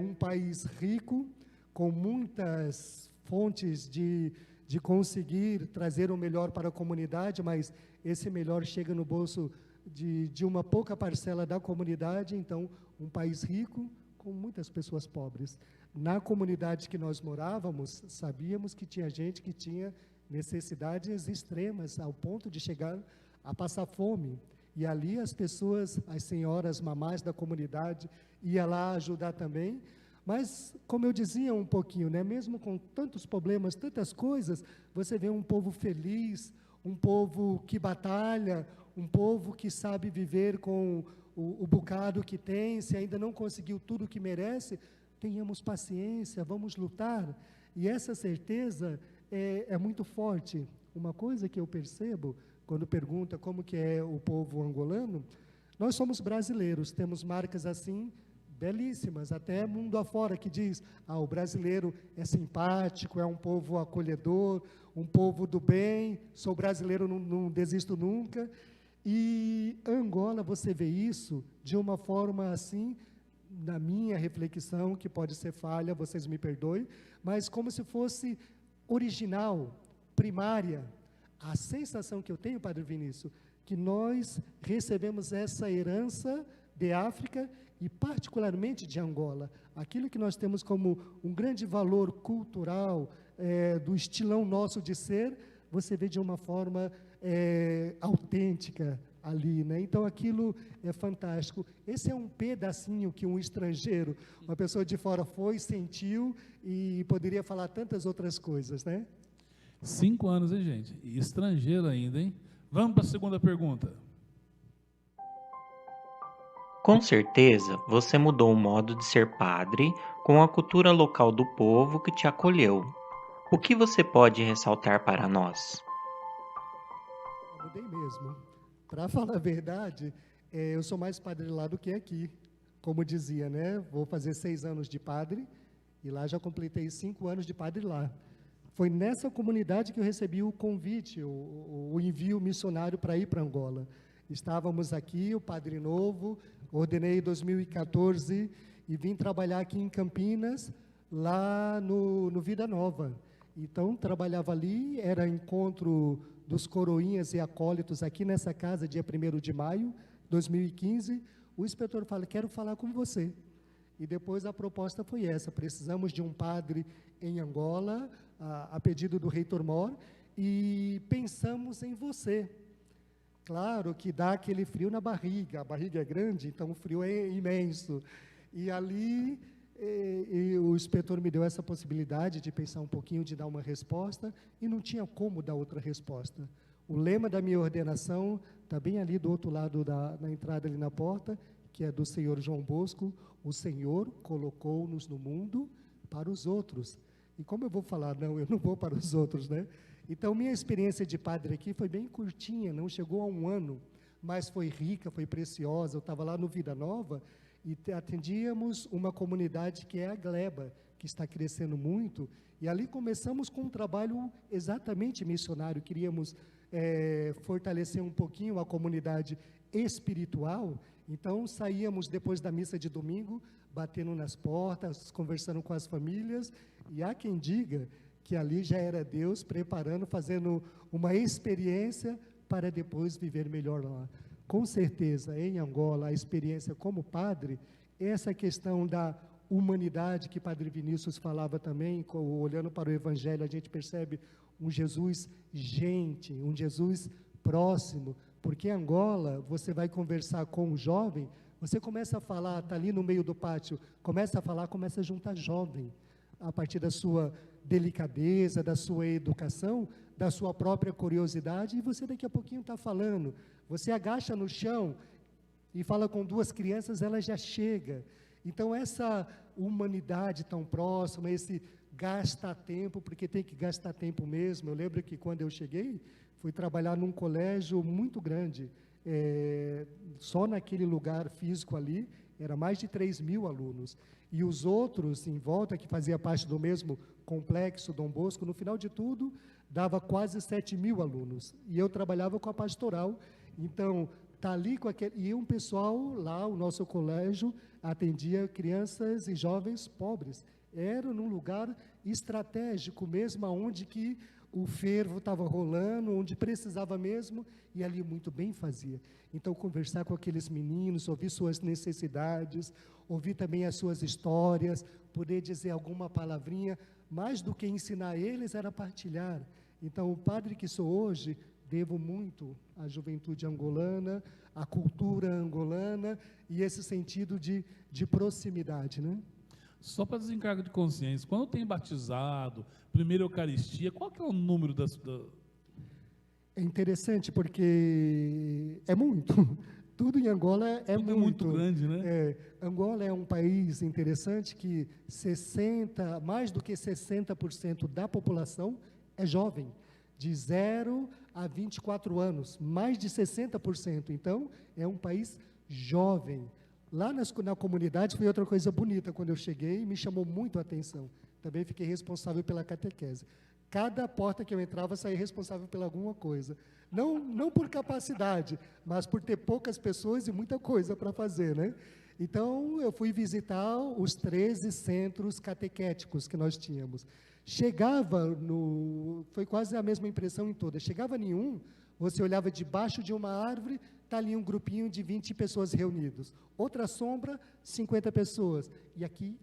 um país rico, com muitas fontes de conseguir trazer o melhor para a comunidade, mas esse melhor chega no bolso de uma pouca parcela da comunidade. Então, um país rico com muitas pessoas pobres. Na comunidade que nós morávamos, sabíamos que tinha gente que tinha necessidades extremas, ao ponto de chegar a passar fome. E ali as pessoas, as senhoras mamás da comunidade, iam lá ajudar também. Mas, como eu dizia um pouquinho, né, mesmo com tantos problemas, tantas coisas, você vê um povo feliz, um povo que batalha, um povo que sabe viver com o bocado que tem. Se ainda não conseguiu tudo o que merece, tenhamos paciência, vamos lutar. E essa certeza é muito forte. Uma coisa que eu percebo, quando pergunta como que é o povo angolano, nós somos brasileiros, temos marcas assim, belíssimas, até mundo afora, que diz, o brasileiro é simpático, é um povo acolhedor, um povo do bem, sou brasileiro, não desisto nunca. E Angola, você vê isso de uma forma assim, na minha reflexão, que pode ser falha, vocês me perdoem, mas como se fosse original, primária. A sensação que eu tenho, Padre Vinícius, que nós recebemos essa herança de África e particularmente de Angola. Aquilo que nós temos como um grande valor cultural, do estilão nosso de ser, você vê de uma forma autêntica ali, né? Então, aquilo é fantástico. Esse é um pedacinho que um estrangeiro, uma pessoa de fora foi, sentiu e poderia falar tantas outras coisas, né? 5 anos, hein, gente? E estrangeiro ainda, hein? Vamos para a segunda pergunta. Com certeza, você mudou o modo de ser padre com a cultura local do povo que te acolheu. O que você pode ressaltar para nós? Eu mudei mesmo. Para falar a verdade, eu sou mais padre lá do que aqui. Como dizia, né? Vou fazer 6 anos de padre, e lá já completei 5 anos de padre lá. Foi nessa comunidade que eu recebi o convite, o envio missionário para ir para Angola. Estávamos aqui, o padre novo, ordenei em 2014 e vim trabalhar aqui em Campinas, lá no Vida Nova. Então, trabalhava ali, era encontro dos coroinhas e acólitos aqui nessa casa, dia 1º de maio de 2015. O inspetor fala, quero falar com você. E depois a proposta foi essa, precisamos de um padre em Angola, a pedido do reitor Mor, e pensamos em você. Claro que dá aquele frio na barriga, a barriga é grande, então o frio é imenso. E ali, o inspetor me deu essa possibilidade de pensar um pouquinho, de dar uma resposta, e não tinha como dar outra resposta. O lema da minha ordenação está bem ali do outro lado, na entrada ali na porta, que é do Senhor João Bosco, o Senhor colocou-nos no mundo para os outros. E como eu vou falar, não, eu não vou para os outros, né? Então, minha experiência de padre aqui foi bem curtinha, não chegou a 1 ano, mas foi rica, foi preciosa. Eu estava lá no Vida Nova e atendíamos uma comunidade que é a Gleba, que está crescendo muito, e ali começamos com um trabalho exatamente missionário. Queríamos fortalecer um pouquinho a comunidade espiritual. Então, saíamos depois da missa de domingo, batendo nas portas, conversando com as famílias, e há quem diga que ali já era Deus preparando, fazendo uma experiência para depois viver melhor lá. Com certeza, em Angola, a experiência como padre, essa questão da humanidade que Padre Vinícius falava também, olhando para o Evangelho, a gente percebe um Jesus gente, um Jesus próximo, porque em Angola, você vai conversar com um jovem, você começa a falar, está ali no meio do pátio, começa a falar, começa a juntar jovem, a partir da sua delicadeza, da sua educação, da sua própria curiosidade, e você daqui a pouquinho está falando, você agacha no chão e fala com 2 crianças, ela já chega. Então, essa humanidade tão próxima, esse gastar tempo, porque tem que gastar tempo mesmo. Eu lembro que quando eu cheguei, fui trabalhar num colégio muito grande, só naquele lugar físico ali, era mais de 3.000 alunos. E os outros em volta, que fazia parte do mesmo complexo Dom Bosco, no final de tudo, dava quase 7.000 alunos. E eu trabalhava com a pastoral, então, tá ali com aquele... E um pessoal lá, o nosso colégio, atendia crianças e jovens pobres. Era num lugar estratégico mesmo, onde que o fervo estava rolando, onde precisava mesmo, e ali muito bem fazia. Então, conversar com aqueles meninos, ouvir suas necessidades, ouvir também as suas histórias, poder dizer alguma palavrinha, mais do que ensinar eles, era partilhar. Então, o padre que sou hoje, devo muito à juventude angolana, à cultura angolana, e esse sentido de proximidade, né? Só para desencargo de consciência, quando tem batizado, primeira Eucaristia, qual que é o número das... É interessante porque é muito. Tudo em Angola é Tudo muito. é muito grande, né? Angola é um país interessante que mais do que 60% da população é jovem, de 0 a 24 anos, mais de 60%. Então, é um país jovem. Lá na comunidade foi outra coisa bonita, quando eu cheguei, me chamou muito a atenção. Também fiquei responsável pela catequese. Cada porta que eu entrava, saía responsável por alguma coisa. Não por capacidade, mas por ter poucas pessoas e muita coisa para fazer, né? Então, eu fui visitar os 13 centros catequéticos que nós tínhamos. Foi quase a mesma impressão em todas. Chegava em um, você olhava debaixo de uma árvore, está ali um grupinho de 20 pessoas reunidos. Outra sombra, 50 pessoas. E aqui.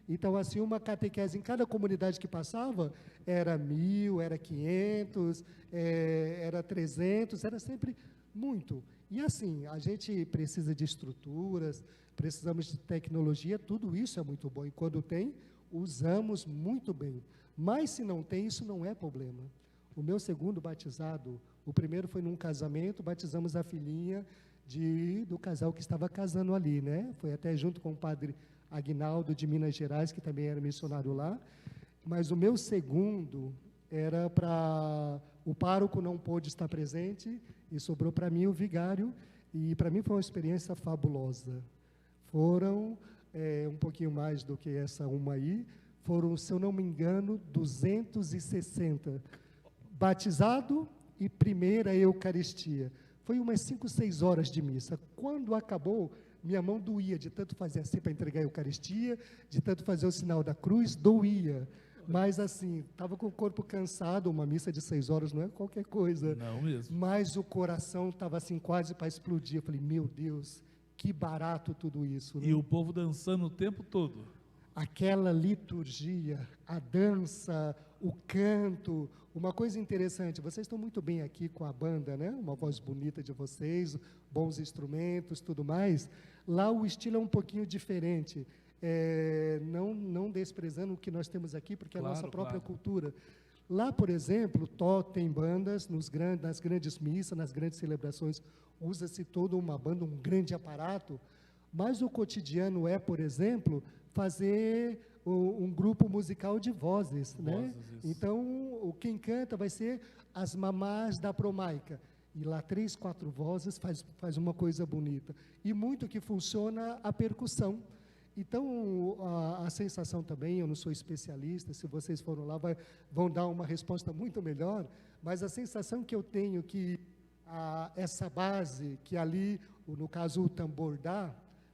Então, assim, uma catequese em cada comunidade que passava, era 1.000, era 500, era 300, era sempre muito. E assim, a gente precisa de estruturas, precisamos de tecnologia, tudo isso é muito bom. E quando tem, usamos muito bem. Mas se não tem, isso não é problema. O meu segundo batizado, o primeiro foi num casamento, batizamos a filhinha do casal que estava casando ali, né? Foi até junto com o padre Aguinaldo de Minas Gerais, que também era missionário lá. mas o meu segundo era para... O pároco não pôde estar presente e sobrou para mim o vigário, e para mim foi uma experiência fabulosa. Foram um pouquinho mais do que essa uma aí, foram, se eu não me engano, 260. Batizado e primeira Eucaristia. Foi umas 5, 6 horas de missa. Quando acabou, minha mão doía de tanto fazer assim para entregar a Eucaristia, de tanto fazer o sinal da cruz, doía. Mas assim, estava com o corpo cansado, uma missa de 6 horas não é qualquer coisa. Não mesmo. Mas o coração estava assim quase para explodir. Eu falei, meu Deus, que barato tudo isso. Né? E o povo dançando o tempo todo. Aquela liturgia, a dança, o canto, uma coisa interessante, vocês estão muito bem aqui com a banda, né? Uma voz bonita de vocês, bons instrumentos, tudo mais. Lá o estilo é um pouquinho diferente, não desprezando o que nós temos aqui, porque é a nossa própria cultura. Lá, por exemplo, tem bandas, nas grandes missas, nas grandes celebrações, usa-se toda uma banda, um grande aparato, mas o cotidiano por exemplo, fazer um grupo musical de vozes, né? Então, quem canta vai ser as mamás da Promaica. E lá 3, 4 vozes faz uma coisa bonita. E muito que funciona a percussão. Então, a sensação também, eu não sou especialista, se vocês foram lá, vão dar uma resposta muito melhor, mas a sensação que eu tenho que essa base, que ali, no caso o tambor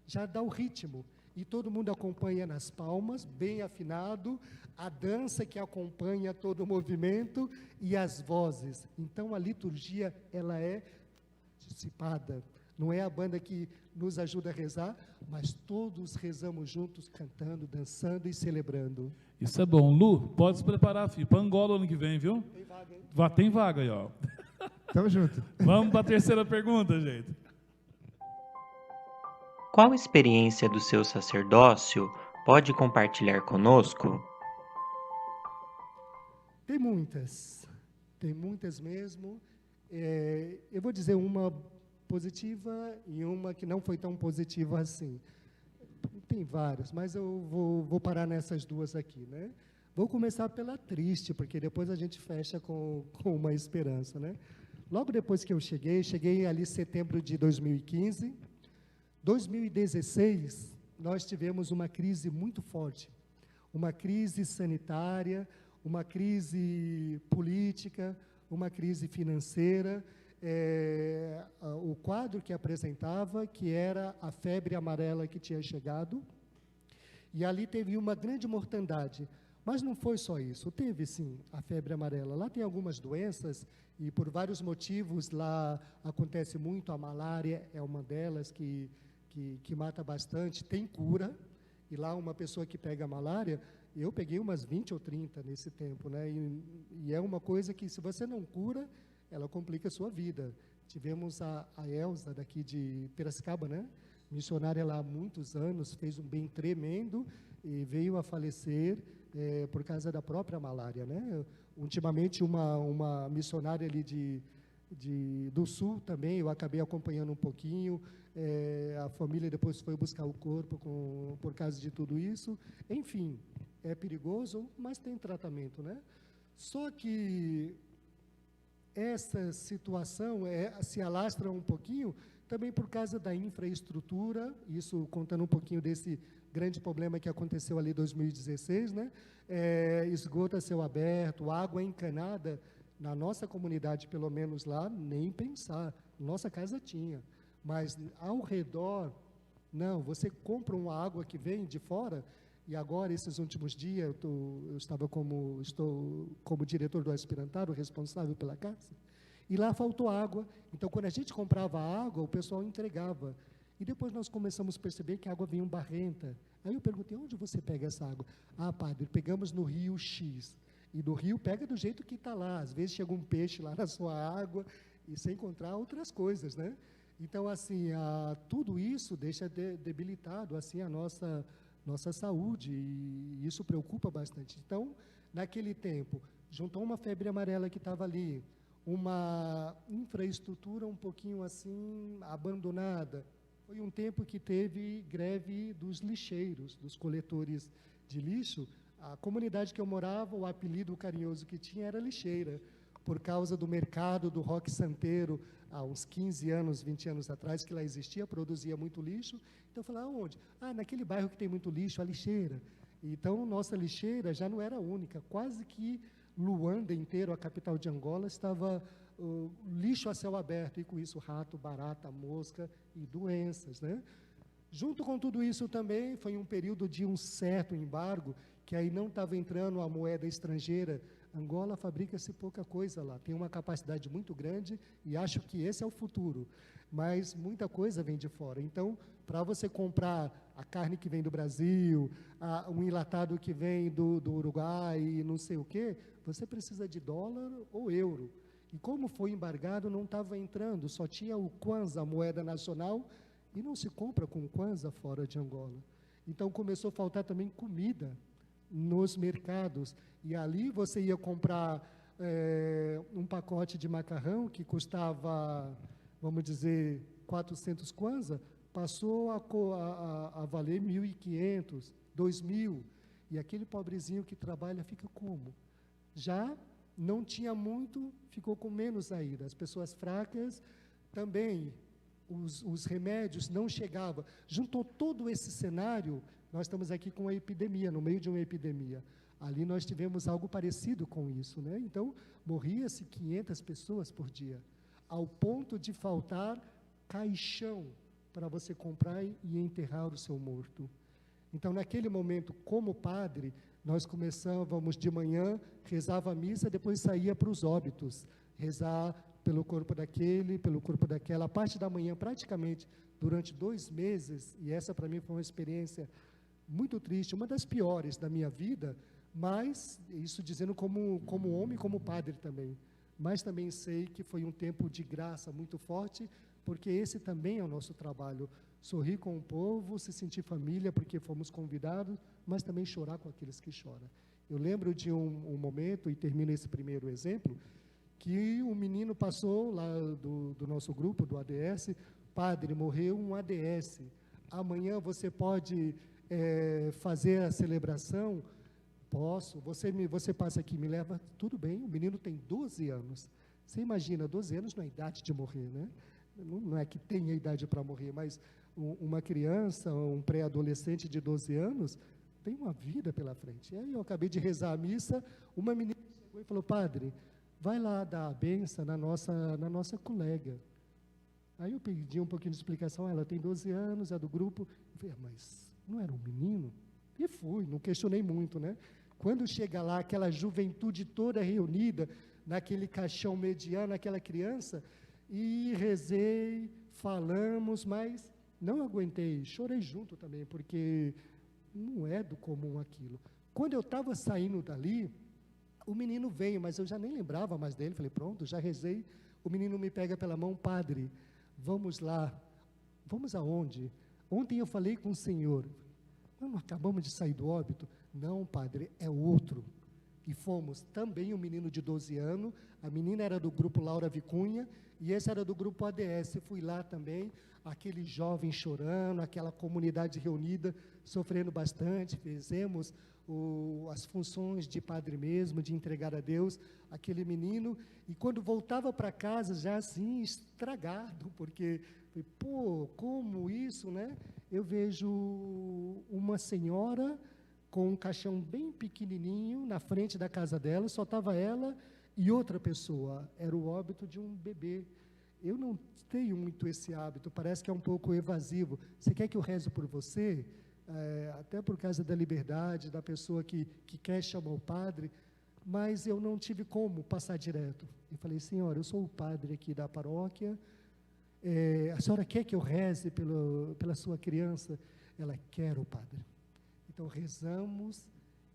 já dá o ritmo. E todo mundo acompanha nas palmas, bem afinado, a dança que acompanha todo o movimento e as vozes. Então, a liturgia, ela é participada. Não é a banda que nos ajuda a rezar, mas todos rezamos juntos, cantando, dançando e celebrando. Isso é bom. Lu, pode se preparar, filho, para Angola ano que vem, viu? Tem vaga, hein? Tem vaga aí, ó. Tamo junto. Vamos para a terceira pergunta, gente. Qual experiência do seu sacerdócio pode compartilhar conosco? Tem muitas mesmo. Eu vou dizer uma positiva e uma que não foi tão positiva assim. Tem várias, mas eu vou parar nessas duas aqui, né? Vou começar pela triste, porque depois a gente fecha com uma esperança, né? Logo depois que eu cheguei ali em setembro de 2015, 2016, nós tivemos uma crise muito forte, uma crise sanitária, uma crise política, uma crise financeira. O quadro que apresentava, que era a febre amarela que tinha chegado, e ali teve uma grande mortandade. Mas não foi só isso, teve sim a febre amarela. Lá tem algumas doenças, e por vários motivos lá acontece muito, a malária é uma delas que mata bastante, tem cura, e lá uma pessoa que pega a malária, eu peguei umas 20 ou 30 nesse tempo, né? E é uma coisa que, se você não cura, ela complica a sua vida. Tivemos a Elza, daqui de Piracicaba, né? Missionária lá há muitos anos, fez um bem tremendo, e veio a falecer por causa da própria malária, né? Ultimamente, uma missionária ali do sul também, eu acabei acompanhando um pouquinho, a família depois foi buscar o corpo por causa de tudo isso. Enfim, é perigoso, mas tem tratamento, né? Só que essa situação se alastra um pouquinho também por causa da infraestrutura, isso contando um pouquinho desse grande problema que aconteceu ali em 2016, né? Esgoto a céu aberto, água encanada. Na nossa comunidade, pelo menos lá, nem pensar. Nossa casa tinha. Mas ao redor, não. Você compra uma água que vem de fora, e agora, esses últimos dias, estou como diretor do aspirantário, responsável pela casa, e lá faltou água. Então, quando a gente comprava água, o pessoal entregava. E depois nós começamos a perceber que a água vinha barrenta. Aí eu perguntei, onde você pega essa água? Ah, padre, pegamos no rio X. E do rio pega do jeito que está lá. Às vezes chega um peixe lá na sua água, e sem encontrar outras coisas, né? Então, assim, tudo isso deixa debilitado, assim, a nossa saúde, e isso preocupa bastante. Então, naquele tempo, juntou uma febre amarela que estava ali, uma infraestrutura um pouquinho assim, abandonada. Foi um tempo que teve greve dos lixeiros, dos coletores de lixo, A comunidade que eu morava, o apelido carinhoso que tinha era lixeira, por causa do mercado do rock santeiro, há uns 15 anos, 20 anos atrás, que lá existia, produzia muito lixo. Então eu falei, aonde? Ah, naquele bairro que tem muito lixo, a lixeira. Então, nossa lixeira já não era única, quase que Luanda inteiro, a capital de Angola, estava lixo a céu aberto, e com isso rato, barata, mosca e doenças, né? Junto com tudo isso também, foi um período de um certo embargo, que aí não estava entrando a moeda estrangeira. Angola fabrica-se pouca coisa lá, tem uma capacidade muito grande e acho que esse é o futuro, mas muita coisa vem de fora. Então, para você comprar a carne que vem do Brasil, um enlatado que vem do Uruguai e não sei o quê, você precisa de dólar ou euro. E como foi embargado, não estava entrando, só tinha o Kwanza, a moeda nacional, e não se compra com Kwanza fora de Angola. Então, começou a faltar também comida nos mercados. E ali você ia comprar um pacote de macarrão que custava, vamos dizer, 400 Kwanza, passou a valer 1.500, 2.000. E aquele pobrezinho que trabalha fica como? Já não tinha muito, ficou com menos ainda. As pessoas fracas também, os remédios não chegavam. Juntou todo esse cenário, nós estamos aqui com a epidemia, no meio de uma epidemia. Ali nós tivemos algo parecido com isso, né? Então, morria-se 500 pessoas por dia, ao ponto de faltar caixão para você comprar e enterrar o seu morto. Então, naquele momento, como padre, nós começávamos de manhã, rezava a missa, depois saía para os óbitos, rezar pelo corpo daquele, pelo corpo daquela. A parte da manhã, praticamente, durante 2 meses, e essa para mim foi uma experiência muito triste, uma das piores da minha vida, mas, isso dizendo como homem, como padre também, mas também sei que foi um tempo de graça muito forte, porque esse também é o nosso trabalho, sorrir com o povo, se sentir família, porque fomos convidados, mas também chorar com aqueles que choram. Eu lembro de um momento, e termino esse primeiro exemplo, que um menino passou lá do nosso grupo, do ADS, padre, morreu um ADS, amanhã você pode fazer a celebração? Posso, você passa aqui, me leva, tudo bem, o menino tem 12 anos, você imagina, 12 anos não é idade de morrer, né? Não é que tenha idade para morrer, mas uma criança, um pré-adolescente de 12 anos, tem uma vida pela frente. E aí eu acabei de rezar a missa, uma menina chegou e falou, padre, vai lá dar a benção na nossa colega. Aí eu pedi um pouquinho de explicação, ela tem 12 anos, é do grupo, eu falei, mas não era um menino? E fui, não questionei muito, né? Quando chega lá, aquela juventude toda reunida, naquele caixão mediano, aquela criança, e rezei, falamos, mas não aguentei, chorei junto também, porque não é do comum aquilo. Quando eu estava saindo dali, o menino veio, mas eu já nem lembrava mais dele, falei, pronto, já rezei, o menino me pega pela mão, padre, vamos lá, vamos aonde? Ontem eu falei com o senhor, não acabamos de sair do óbito? Não, padre, é outro. E fomos também um menino de 12 anos, a menina era do grupo Laura Vicunha, e esse era do grupo ADS, fui lá também, aquele jovem chorando, aquela comunidade reunida, sofrendo bastante, fizemos as funções de padre mesmo, de entregar a Deus, aquele menino, e quando voltava para casa, já assim, estragado, porque, pô, como isso, né? Eu vejo uma senhora com um caixão bem pequenininho na frente da casa dela, só estava ela e outra pessoa, era o óbito de um bebê. Eu não tenho muito esse hábito, parece que é um pouco evasivo. Você quer que eu reze por você? Até por causa da liberdade, da pessoa que quer chamar o padre, mas eu não tive como passar direto. Eu falei, senhora, eu sou o padre aqui da paróquia, a senhora quer que eu reze pela sua criança? Ela, quero, padre. Então, rezamos,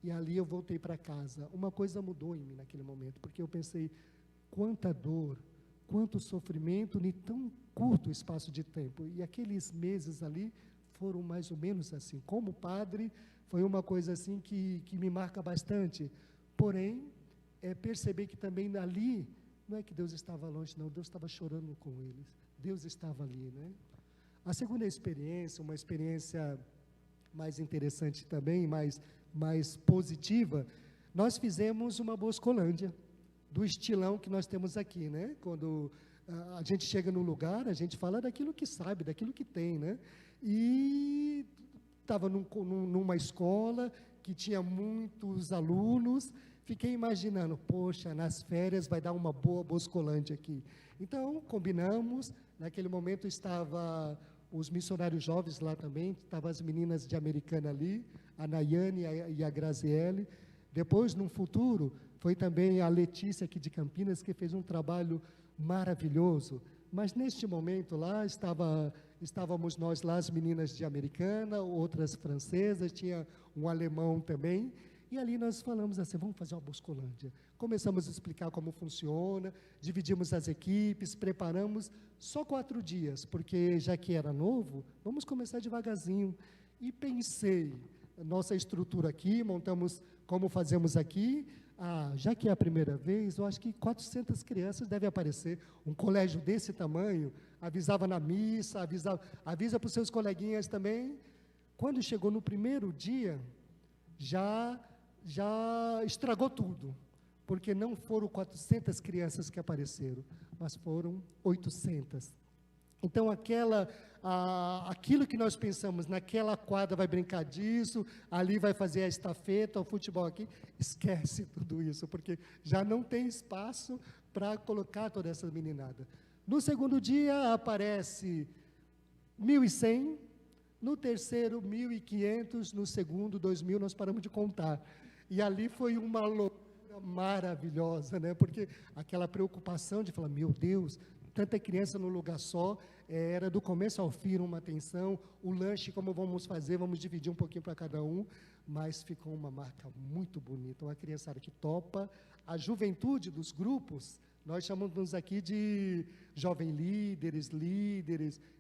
e ali eu voltei para casa. Uma coisa mudou em mim naquele momento, porque eu pensei, quanta dor, quanto sofrimento em tão curto espaço de tempo. E aqueles meses ali foram mais ou menos assim. Como padre, foi uma coisa assim que me marca bastante. Porém, perceber que também ali, não é que Deus estava longe, não, Deus estava chorando com eles. Deus estava ali, né? A segunda experiência, uma experiência mais interessante também, mais mais positiva, nós fizemos uma Boscolândia, do estilão que nós temos aqui, né? Quando a gente chega num lugar, a gente fala daquilo que sabe, daquilo que tem, né? E estava numa escola que tinha muitos alunos, fiquei imaginando, poxa, nas férias vai dar uma boa Boscolândia aqui. Então, combinamos, naquele momento estava os missionários jovens lá também, estavam as meninas de Americana ali, a Nayane e a Graziele. Depois, no futuro, foi também a Letícia aqui de Campinas, que fez um trabalho maravilhoso. Mas neste momento lá, estávamos nós lá, as meninas de Americana, outras francesas, tinha um alemão também, e ali nós falamos assim, vamos fazer uma Boscolândia. Começamos a explicar como funciona, dividimos as equipes, preparamos só 4 dias, porque já que era novo, vamos começar devagarzinho. E pensei, nossa estrutura aqui, montamos como fazemos aqui, já que é a primeira vez, eu acho que 400 crianças devem aparecer. Um colégio desse tamanho, avisava na missa, avisa para os seus coleguinhas também. Quando chegou no primeiro dia, já estragou tudo, porque não foram 400 crianças que apareceram, mas foram 800. Então, aquilo que nós pensamos, naquela quadra vai brincar disso, ali vai fazer a estafeta, o futebol aqui, esquece tudo isso, porque já não tem espaço para colocar toda essa meninada. No segundo dia, aparece 1.100, no terceiro, 1.500, no segundo, 2.000, nós paramos de contar. E ali foi uma loucura maravilhosa, né? Porque aquela preocupação de falar, meu Deus, tanta criança num lugar só, era do começo ao fim uma atenção, o lanche, como vamos fazer, vamos dividir um pouquinho para cada um, mas ficou uma marca muito bonita, uma criançada que topa, a juventude dos grupos, nós chamamos aqui de jovem líderes,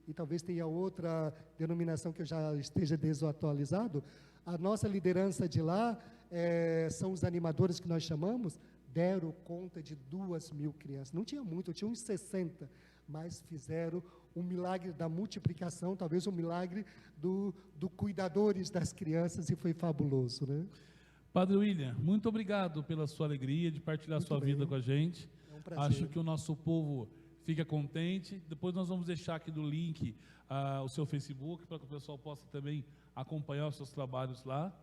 e talvez tenha outra denominação que eu já esteja desatualizado, a nossa liderança de lá, são os animadores que nós chamamos, deram conta de 2.000 crianças, não tinha muito, tinha uns 60, mas fizeram um milagre da multiplicação, talvez um milagre do cuidadores das crianças, e foi fabuloso, né? Padre William, muito obrigado pela sua alegria de partilhar sua vida com a gente. É um prazer. Acho que o nosso povo fica contente. Depois nós vamos deixar aqui do link o seu Facebook, para que o pessoal possa também acompanhar os seus trabalhos lá.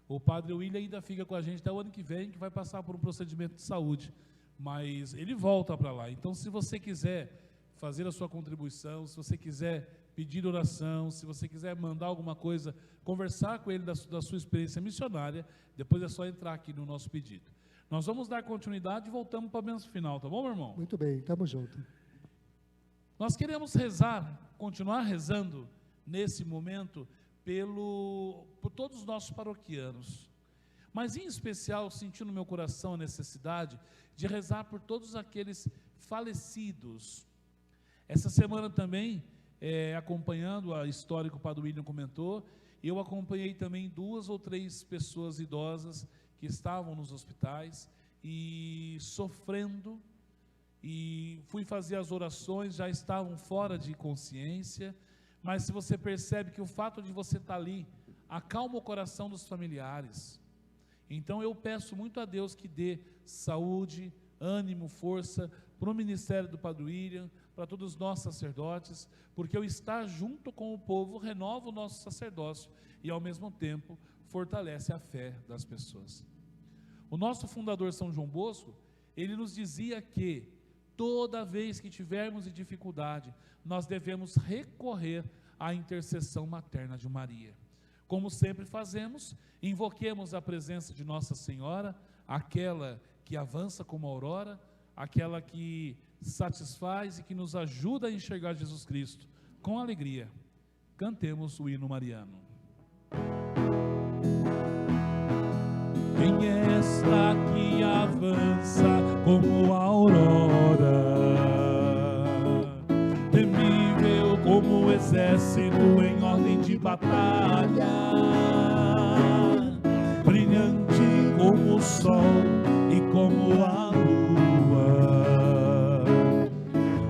O Padre William ainda fica com a gente até o ano que vem, que vai passar por um procedimento de saúde, mas ele volta para lá. Então, se você quiser fazer a sua contribuição, se você quiser pedir oração, se você quiser mandar alguma coisa, conversar com ele da sua experiência missionária, depois é só entrar aqui no nosso pedido. Nós vamos dar continuidade e voltamos para a bênção final, tá bom, meu irmão? Muito bem, estamos juntos. Nós queremos rezar, continuar rezando nesse momento por todos os nossos paroquianos, mas em especial senti no meu coração a necessidade de rezar por todos aqueles falecidos. Essa semana também, acompanhando a história que o Padre William comentou, eu acompanhei também 2 ou 3 pessoas idosas que estavam nos hospitais e sofrendo, e fui fazer as orações, já estavam fora de consciência, mas se você percebe que o fato de você estar ali, acalma o coração dos familiares. Então eu peço muito a Deus que dê saúde, ânimo, força para o ministério do Padre William, para todos os nossos sacerdotes, porque o estar junto com o povo renova o nosso sacerdócio e ao mesmo tempo fortalece a fé das pessoas. O nosso fundador São João Bosco, ele nos dizia que toda vez que tivermos dificuldade, nós devemos recorrer à intercessão materna de Maria. Como sempre fazemos, invoquemos a presença de Nossa Senhora, aquela que avança como a aurora, aquela que satisfaz e que nos ajuda a enxergar Jesus Cristo com alegria. Cantemos o hino mariano. Quem é esta que avança como a aurora, temível como o exército em ordem de batalha, brilhante como o sol e como a lua,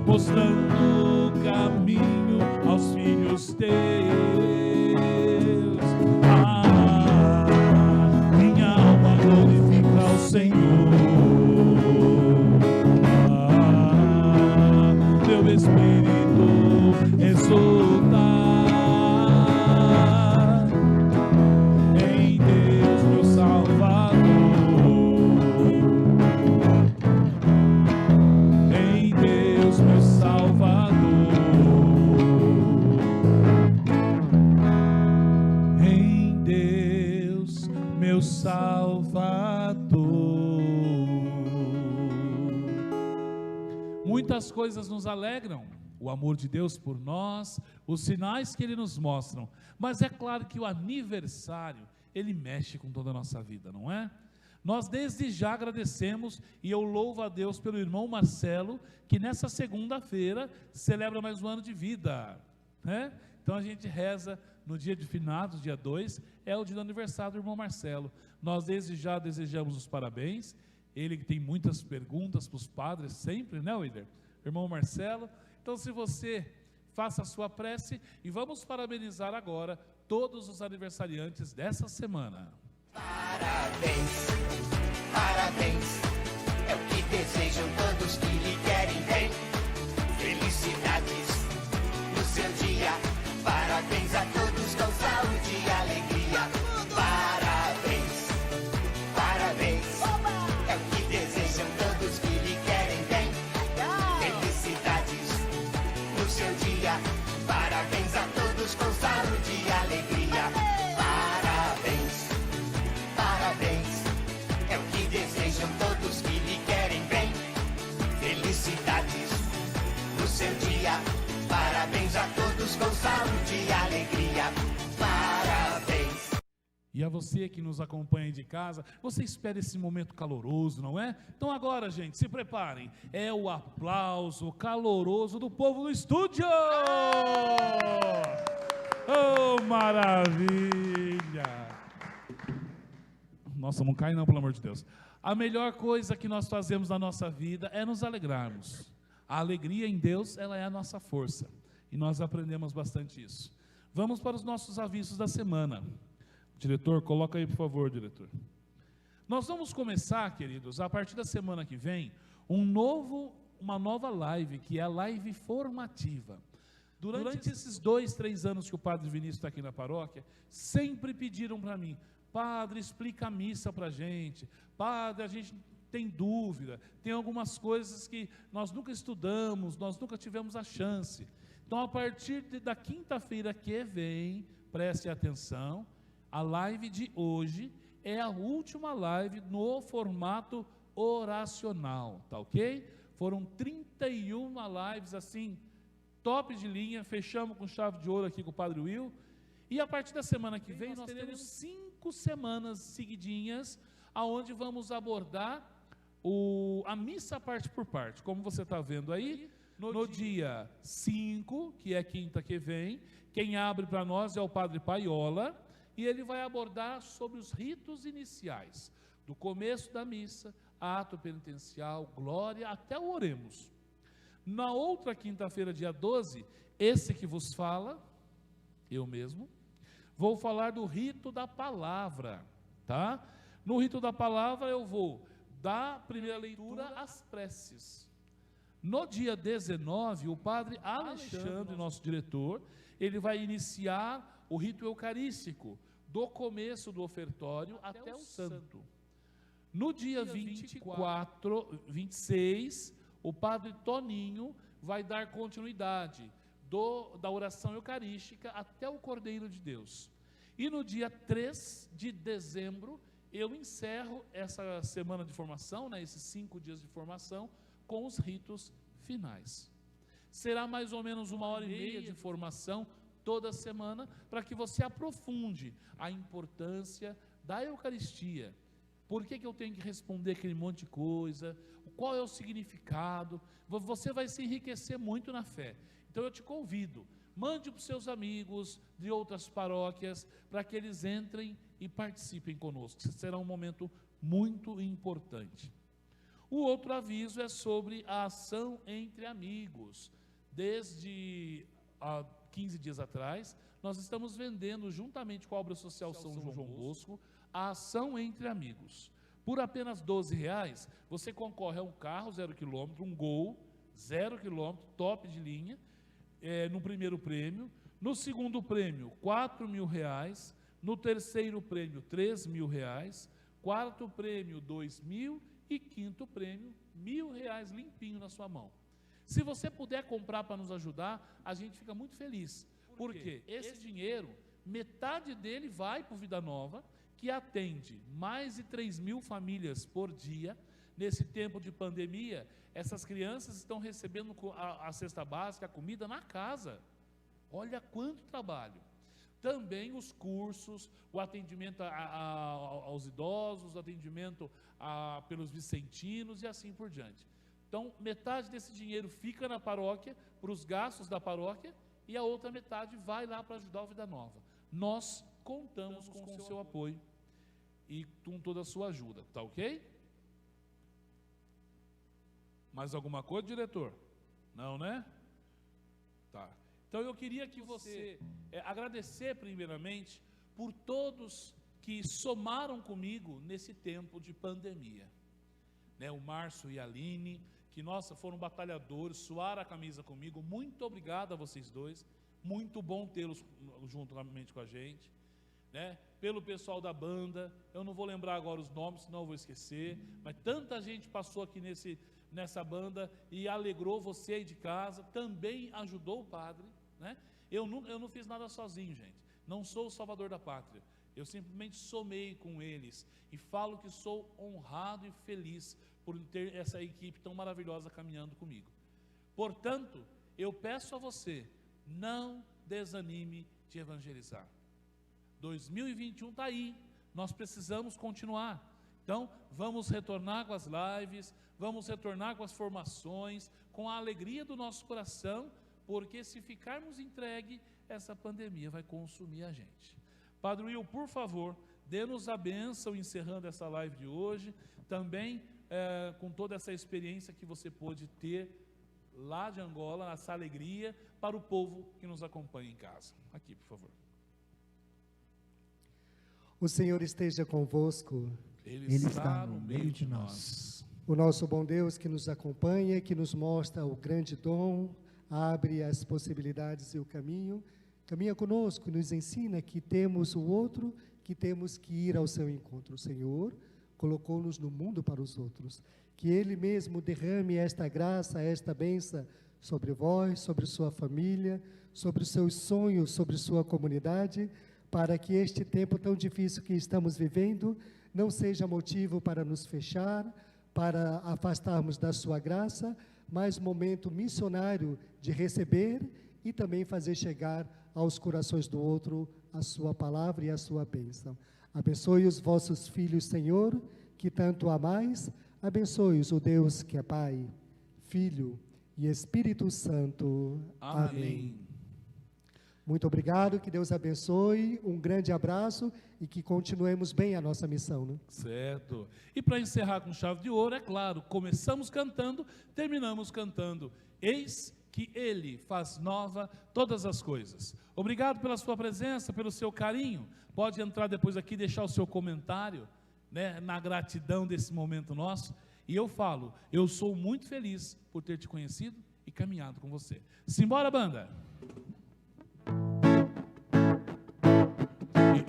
mostrando o caminho aos filhos teus. Salvador. Muitas coisas nos alegram, o amor de Deus por nós, os sinais que Ele nos mostram, mas é claro que o aniversário, ele mexe com toda a nossa vida, não é? Nós desde já agradecemos e eu louvo a Deus pelo irmão Marcelo, que nessa segunda-feira celebra mais um ano de vida, né? Então a gente reza no dia de finados, dia 2, é o dia do aniversário do irmão Marcelo. Nós desde já desejamos os parabéns, ele que tem muitas perguntas para os padres sempre, né, Wilder? Irmão Marcelo, então se você faça a sua prece e vamos parabenizar agora todos os aniversariantes dessa semana. Parabéns, parabéns, é o que desejam todos que lhe querem bem. Felicidades no seu dia, parabéns a todos com saúde e alegria. Parabéns, parabéns, é o que desejam todos que lhe querem bem. Felicidades no seu dia, parabéns a todos com saúde e alegria. Todos que lhe querem bem, felicidades no seu dia, parabéns a todos com saúde e alegria, parabéns. E a você que nos acompanha de casa, você espera esse momento caloroso, não é? Então agora, gente, se preparem, é o aplauso caloroso do povo no estúdio! Oh, maravilha! Nossa, não cai não, pelo amor de Deus. A melhor coisa que nós fazemos na nossa vida é nos alegrarmos. A alegria em Deus, ela é a nossa força. E nós aprendemos bastante isso. Vamos para os nossos avisos da semana. Diretor, coloca aí, por favor, diretor. Nós vamos começar, queridos, a partir da semana que vem, uma nova live, que é a live formativa. Durante esses 2, 3 anos que o Padre Vinícius está aqui na paróquia, sempre pediram para mim: Padre, explica a missa para a gente. Padre, a gente tem dúvida, tem algumas coisas que nós nunca estudamos, nós nunca tivemos a chance. Então, a partir da quinta-feira que vem, preste atenção, a live de hoje é a última live no formato oracional, tá ok? Foram 31 lives assim, top de linha, fechamos com chave de ouro aqui com o Padre Will. E a partir da semana que vem, nós teremos 5 semanas seguidinhas, aonde vamos abordar a missa parte por parte. Como você está vendo aí, no dia 5, que é quinta que vem, quem abre para nós é o Padre Paiola, e ele vai abordar sobre os ritos iniciais, do começo da missa, ato penitencial, glória, até o oremos. Na outra quinta-feira, dia 12, esse que vos fala, eu mesmo, vou falar do rito da palavra, tá? No rito da palavra eu vou dar primeira leitura às preces. No dia 19, o Padre Alexandre, nosso diretor, ele vai iniciar o rito eucarístico, do começo do ofertório até o santo. No dia 26, o Padre Toninho vai dar continuidade da oração eucarística até o Cordeiro de Deus. E no dia 3 de dezembro, eu encerro essa semana de formação, né, esses 5 dias de formação, com os ritos finais. Será mais ou menos 1h30 de formação toda semana, para que você aprofunde a importância da Eucaristia. Por que eu tenho que responder aquele monte de coisa? Qual é o significado? Você vai se enriquecer muito na fé. Então eu te convido, mande para os seus amigos de outras paróquias, para que eles entrem e participem conosco. Será um momento muito importante. O outro aviso é sobre a ação entre amigos. Desde 15 dias atrás, nós estamos vendendo, juntamente com a Obra Social São João Bosco, a ação entre amigos. Por apenas R$12, você concorre a um carro 0 km, um Gol 0 km, top de linha, no primeiro prêmio. No segundo prêmio, R$4.000. No terceiro prêmio, R$3.000. Quarto prêmio, R$2.000. E quinto prêmio, R$1.000 limpinho na sua mão. Se você puder comprar para nos ajudar, a gente fica muito feliz. Porque esse dinheiro, metade dele vai para o Vida Nova, que atende mais de 3.000 famílias por dia. Nesse tempo de pandemia, essas crianças estão recebendo a cesta básica, a comida na casa. Olha quanto trabalho. Também os cursos, o atendimento aos idosos, o atendimento pelos vicentinos e assim por diante. Então, metade desse dinheiro fica na paróquia, para os gastos da paróquia, e a outra metade vai lá para ajudar o Vida Nova. Nós contamos com o seu apoio e com toda a sua ajuda, tá ok? Mais alguma coisa, diretor? Não, né? Tá. Então eu queria que você agradecer primeiramente por todos que somaram comigo nesse tempo de pandemia. Né, o Márcio e a Aline, que, nossa, foram batalhadores, suaram a camisa comigo. Muito obrigado a vocês dois. Muito bom tê-los juntamente com a gente. Né? Pelo pessoal da banda, eu não vou lembrar agora os nomes, senão eu vou esquecer, mas tanta gente passou aqui nessa banda e alegrou você aí de casa, também ajudou o padre, né? Eu não fiz nada sozinho, gente, não sou o salvador da pátria, eu simplesmente somei com eles, e falo que sou honrado e feliz por ter essa equipe tão maravilhosa caminhando comigo. Portanto, eu peço a você, não desanime de evangelizar. 2021 está aí, nós precisamos continuar. Então, vamos retornar com as lives, vamos retornar com as formações, com a alegria do nosso coração, porque se ficarmos entregue, essa pandemia vai consumir a gente. Padre Will, por favor, dê-nos a bênção encerrando essa live de hoje, também com toda essa experiência que você pôde ter lá de Angola, essa alegria para o povo que nos acompanha em casa. Aqui, por favor. O Senhor esteja convosco. Ele está no meio de nós. O nosso bom Deus que nos acompanha, que nos mostra o grande dom, abre as possibilidades e o caminho, caminha conosco, nos ensina que temos o outro, que temos que ir ao seu encontro. O Senhor colocou-nos no mundo para os outros. Que Ele mesmo derrame esta graça, esta bênção sobre vós, sobre sua família, sobre os seus sonhos, sobre sua comunidade, para que este tempo tão difícil que estamos vivendo não seja motivo para nos fechar, para afastarmos da sua graça, mas momento missionário de receber e também fazer chegar aos corações do outro a sua palavra e a sua bênção. Abençoe os vossos filhos, Senhor, que tanto amais, abençoe-os o Deus que é Pai, Filho e Espírito Santo. Amém. Muito obrigado, que Deus abençoe, um grande abraço e que continuemos bem a nossa missão, né? Certo. E para encerrar com chave de ouro, é claro, começamos cantando, terminamos cantando. Eis que Ele faz nova todas as coisas. Obrigado pela sua presença, pelo seu carinho. Pode entrar depois aqui e deixar o seu comentário, né, na gratidão desse momento nosso. E eu falo, eu sou muito feliz por ter te conhecido e caminhado com você. Simbora, banda!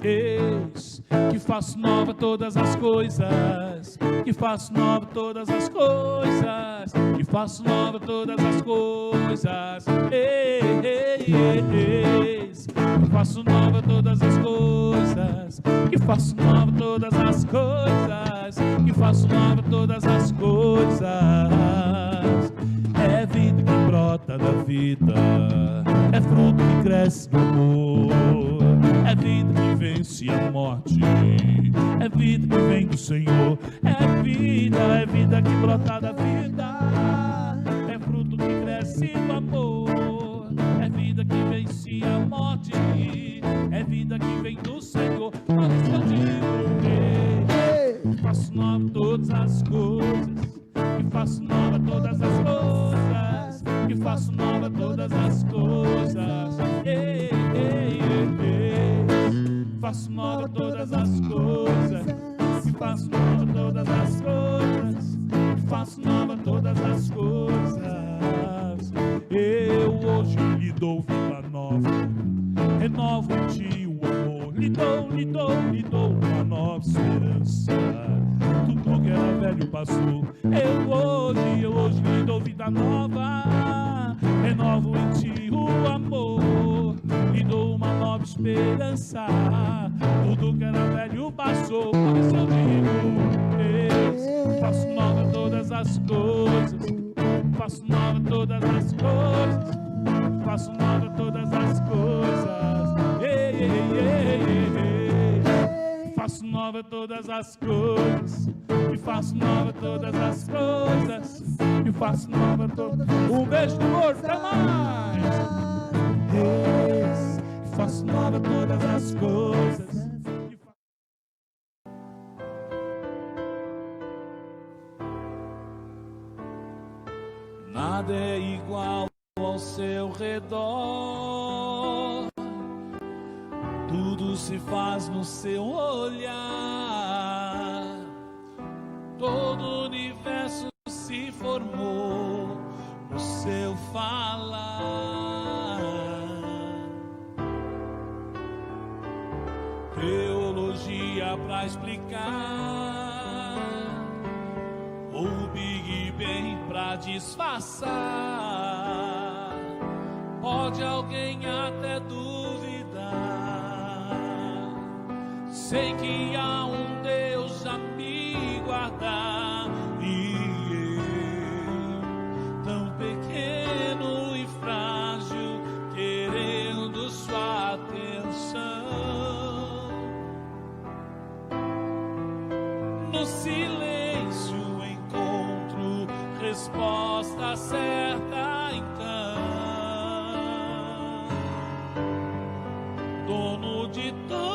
Eis que faço nova todas as coisas, que faço nova todas as coisas, que faço nova todas as coisas. Eis que faço nova todas as coisas, que faço nova todas as coisas, que faço nova todas as coisas. É vida que brota da vida, é fruto que cresce no amor, é vida que vence a morte, é vida que vem do Senhor, é vida que brota da vida, é fruto que cresce no amor, é vida que vence a morte, é vida que vem do Senhor. Por isso eu digo, faço nova todas as coisas, que faço nova todas as coisas, que faço nova todas as coisas. Faço nova todas as coisas, que faço nova todas as coisas, que faço nova todas as coisas. Eu hoje lhe dou vida nova, renovo em ti o amor, lhe dou uma nova esperança. Tudo que era velho passou, eu hoje lhe dou vida nova, renovo em ti o amor, lhe dou uma nova esperança. Tudo tudo que era velho passou. Por isso eu digo, faço nova todas as coisas, faço nova todas as coisas, faço nova todas as coisas. Faço nova todas as coisas, e faço nova todas as coisas, e faço nova todas. Um beijo do morto, até mais. Faço nova todas as coisas. Nada é igual ao seu redor, tudo se faz no seu olhar, todo o universo se formou no seu falar. Teologia pra explicar, o Big Bang pra disfarçar. Pode alguém até duvidar, sei que há um Deus a me guardar, e eu, tão pequeno e frágil, querendo sua atenção. No silêncio encontro resposta certa, então, dono de todo